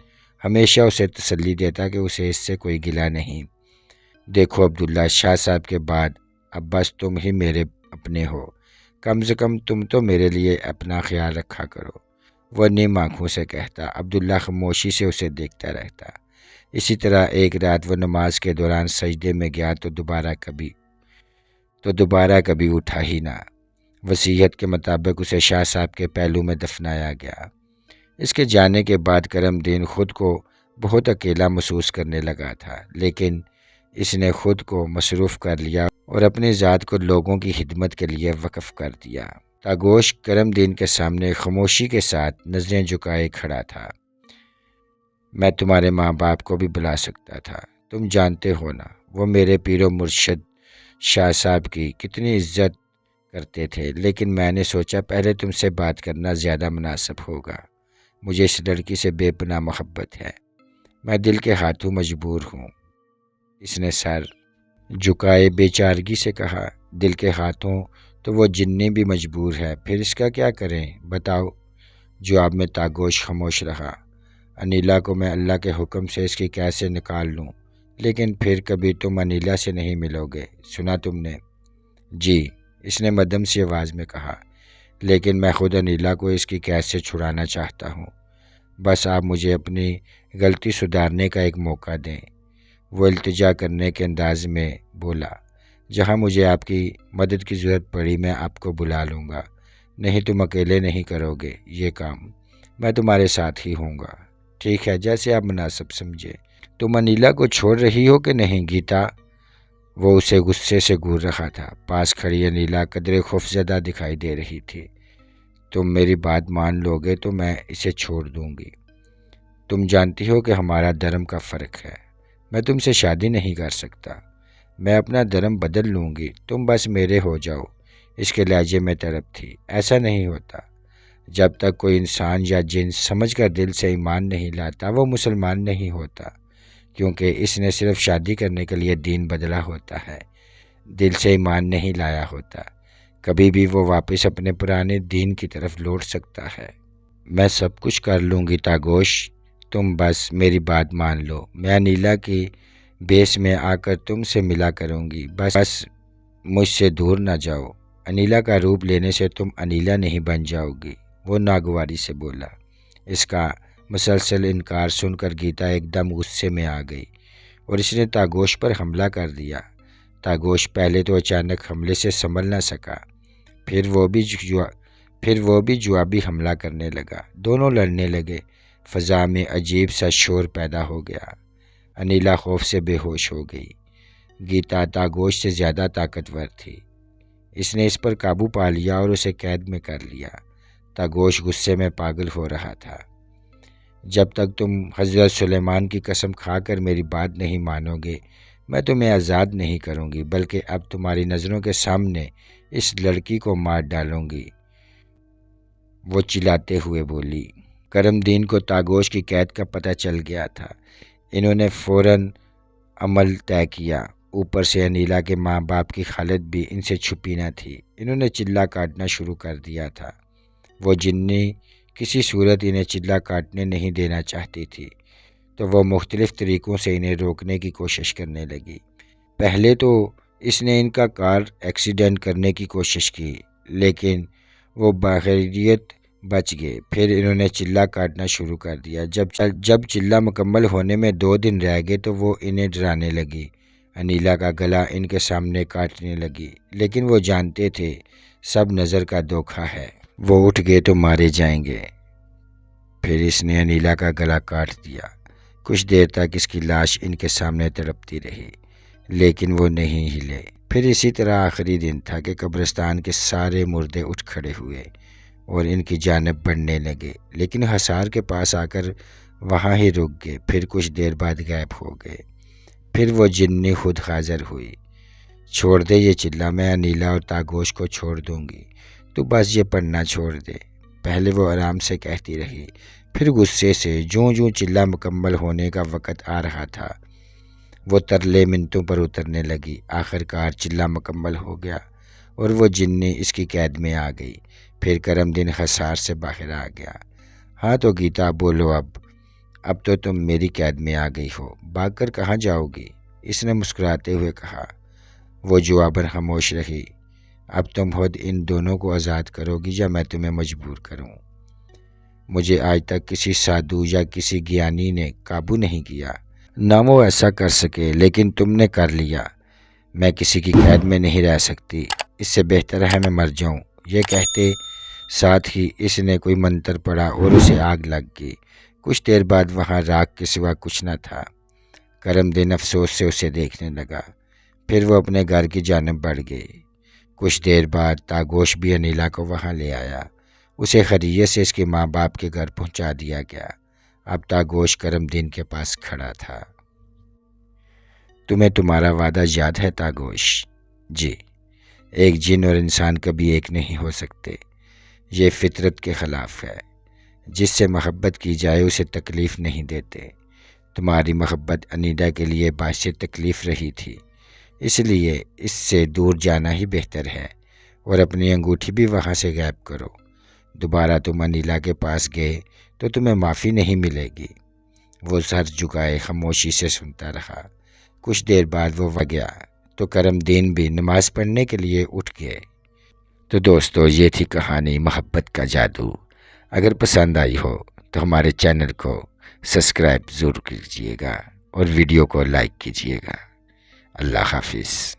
ہمیشہ اسے تسلی دیتا کہ اسے اس سے کوئی گلہ نہیں۔ دیکھو عبداللہ، شاہ صاحب کے بعد اب بس تم ہی میرے اپنے ہو، کم سے کم تم تو میرے لیے اپنا خیال رکھا کرو، وہ نیم آنکھوں سے کہتا۔ عبداللہ خاموشی سے اسے دیکھتا رہتا۔ اسی طرح ایک رات وہ نماز کے دوران سجدے میں گیا تو دوبارہ کبھی اٹھا ہی نہ۔ وصیت کے مطابق اسے شاہ صاحب کے پہلو میں دفنایا گیا۔ اس کے جانے کے بعد کرم دین خود کو بہت اکیلا محسوس کرنے لگا تھا، لیکن اس نے خود کو مصروف کر لیا اور اپنی ذات کو لوگوں کی خدمت کے لیے وقف کر دیا۔ تاگوش کرم دین کے سامنے خاموشی کے ساتھ نظریں جھکائے کھڑا تھا۔ میں تمہارے ماں باپ کو بھی بلا سکتا تھا، تم جانتے ہو نا، وہ میرے پیر و مرشد شاہ صاحب کی کتنی عزت کرتے تھے، لیکن میں نے سوچا پہلے تم سے بات کرنا زیادہ مناسب ہوگا۔ مجھے اس لڑکی سے بے پناہ محبت ہے، میں دل کے ہاتھوں مجبور ہوں۔ اس نے سر جھکائے بے چارگی سے کہا۔ دل کے ہاتھوں تو وہ جنی بھی مجبور ہے، پھر اس کا کیا کریں بتاؤ؟ جواب میں تاگوش خاموش رہا۔ انیلا کو میں اللہ کے حکم سے اس کی کیسے نکال لوں، لیکن پھر کبھی تم انیلا سے نہیں ملو گے، سنا تم نے؟ جی، اس نے مدھم سی آواز میں کہا، لیکن میں خود انیلا کو اس کی قید سے چھڑانا چاہتا ہوں۔ بس آپ مجھے اپنی غلطی سدھارنے کا ایک موقع دیں۔ وہ التجا کرنے کے انداز میں بولا۔ جہاں مجھے آپ کی مدد کی ضرورت پڑی میں آپ کو بلا لوں گا، نہیں تم اکیلے نہیں کرو گے یہ کام، میں تمہارے ساتھ ہی ہوں گا۔ ٹھیک ہے، جیسے آپ مناسب سمجھے۔ تم انیلا کو چھوڑ رہی ہو کہ نہیں گیتا؟ وہ اسے غصے سے گھور رہا تھا۔ پاس کھڑی انیلا قدرے خوفزدہ دکھائی دے رہی تھی۔ تم میری بات مان لو گے تو میں اسے چھوڑ دوں گی۔ تم جانتی ہو کہ ہمارا دھرم کا فرق ہے، میں تم سے شادی نہیں کر سکتا، میں اپنا دھرم بدل لوں گی، تم بس میرے ہو جاؤ۔ اس کے لہجے میں تڑپ تھی۔ ایسا نہیں ہوتا، جب تک کوئی انسان یا جن سمجھ کر دل سے ایمان نہیں لاتا وہ مسلمان نہیں ہوتا، کیونکہ اس نے صرف شادی کرنے کے لیے دین بدلا ہوتا ہے، دل سے ایمان نہیں لایا ہوتا۔ کبھی بھی وہ واپس اپنے پرانے دین کی طرف لوٹ سکتا ہے۔ میں سب کچھ کر لوں گی تاگوش، تم بس میری بات مان لو۔ میں انیلا کی بیس میں آ کر تم سے ملا کروں گی، بس مجھ سے دور نہ جاؤ۔ انیلا کا روپ لینے سے تم انیلا نہیں بن جاؤ گی، وہ ناگواری سے بولا۔ اس کا مسلسل انکار سن کر گیتا ایک دم غصے میں آ گئی اور اس نے تاگوش پر حملہ کر دیا۔ تاگوش پہلے تو اچانک حملے سے سنبھل نہ سکا، پھر وہ بھی جوابی حملہ کرنے لگا۔ دونوں لڑنے لگے۔ فضا میں عجیب سا شور پیدا ہو گیا۔ انیلا خوف سے بے ہوش ہو گئی۔ گیتا تاگوش سے زیادہ طاقتور تھی۔ اس نے اس پر قابو پا لیا اور اسے قید میں کر لیا۔ تاگوش غصے میں پاگل ہو رہا تھا۔ جب تک تم حضرت سلیمان کی قسم کھا کر میری بات نہیں مانو گے، میں تمہیں آزاد نہیں کروں گی، بلکہ اب تمہاری نظروں کے سامنے اس لڑکی کو مار ڈالوں گی، وہ چلاتے ہوئے بولی۔ کرم دین کو تاگوش کی قید کا پتہ چل گیا تھا۔ انہوں نے فوراً عمل طے کیا۔ اوپر سے انیلا کے ماں باپ کی حالت بھی ان سے چھپی نہ تھی۔ انہوں نے چلا کاٹنا شروع کر دیا تھا۔ وہ جنی کسی صورت انہیں چلہ کاٹنے نہیں دینا چاہتی تھی، تو وہ مختلف طریقوں سے انہیں روکنے کی کوشش کرنے لگی۔ پہلے تو اس نے ان کا کار ایکسیڈنٹ کرنے کی کوشش کی، لیکن وہ بخیریت بچ گئے۔ پھر انہوں نے چلہ کاٹنا شروع کر دیا۔ جب چلہ مکمل ہونے میں 2 دن رہ گئے تو وہ انہیں ڈرانے لگی۔ انیلا کا گلا ان کے سامنے کاٹنے لگی، لیکن وہ جانتے تھے سب نظر کا دھوکہ ہے، وہ اٹھ گئے تو مارے جائیں گے۔ پھر اس نے انیلا کا گلا کاٹ دیا۔ کچھ دیر تک اس کی لاش ان کے سامنے تڑپتی رہی، لیکن وہ نہیں ہلے۔ پھر اسی طرح آخری دن تھا کہ قبرستان کے سارے مردے اٹھ کھڑے ہوئے اور ان کی جانب بڑھنے لگے، لیکن حصار کے پاس آ کر وہاں ہی رک گئے، پھر کچھ دیر بعد غائب ہو گئے۔ پھر وہ جنی خود حاضر ہوئی۔ چھوڑ دے یہ چلہ، میں انیلا اور تاگوش کو چھوڑ دوں گی، تو بس یہ پڑھنا چھوڑ دے، پہلے وہ آرام سے کہتی رہی۔ پھر غصے سے جوں چلہ مکمل ہونے کا وقت آ رہا تھا، وہ ترلے منتوں پر اترنے لگی۔ آخر کار چلہ مکمل ہو گیا اور وہ جنی اس کی قید میں آ گئی۔ پھر کرم دن حصار سے باہر آ گیا۔ ہاں تو گیتا بولو، اب تو تم میری قید میں آ گئی ہو، بھاگ کر کہاں جاؤ گی؟ اس نے مسکراتے ہوئے کہا۔ وہ جواباً خاموش رہی۔ اب تم خود ان دونوں کو آزاد کرو گی یا میں تمہیں مجبور کروں؟ مجھے آج تک کسی سادھو یا کسی گیانی نے قابو نہیں کیا، نہ وہ ایسا کر سکے، لیکن تم نے کر لیا۔ میں کسی کی قید میں نہیں رہ سکتی، اس سے بہتر ہے میں مر جاؤں۔ یہ کہتے ساتھ ہی اس نے کوئی منتر پڑھا اور اسے آگ لگ گئی۔ کچھ دیر بعد وہاں راکھ کے سوا کچھ نہ تھا۔ کرم دن افسوس سے اسے دیکھنے لگا، پھر وہ اپنے گھر کی جانب بڑھ گئی۔ کچھ دیر بعد تاگوش بھی انیلا کو وہاں لے آیا۔ اسے خیریت سے اس کے ماں باپ کے گھر پہنچا دیا گیا۔ اب تاگوش کرم دن کے پاس کھڑا تھا۔ تمہیں تمہارا وعدہ یاد ہے تاگوش؟ جی، ایک جن اور انسان کبھی ایک نہیں ہو سکتے، یہ فطرت کے خلاف ہے۔ جس سے محبت کی جائے اسے تکلیف نہیں دیتے۔ تمہاری محبت انیلا کے لیے باعث تکلیف رہی تھی، اس لیے اس سے دور جانا ہی بہتر ہے، اور اپنی انگوٹھی بھی وہاں سے غائب کرو۔ دوبارہ تم انیلا کے پاس گئے تو تمہیں معافی نہیں ملے گی۔ وہ سر جھکائے خاموشی سے سنتا رہا۔ کچھ دیر بعد وہ گیا تو کرم دین بھی نماز پڑھنے کے لیے اٹھ گئے۔ تو دوستو، یہ تھی کہانی محبت کا جادو۔ اگر پسند آئی ہو تو ہمارے چینل کو سبسکرائب ضرور کیجیے گا اور ویڈیو کو لائک کیجیے گا۔ اللہ حافظ۔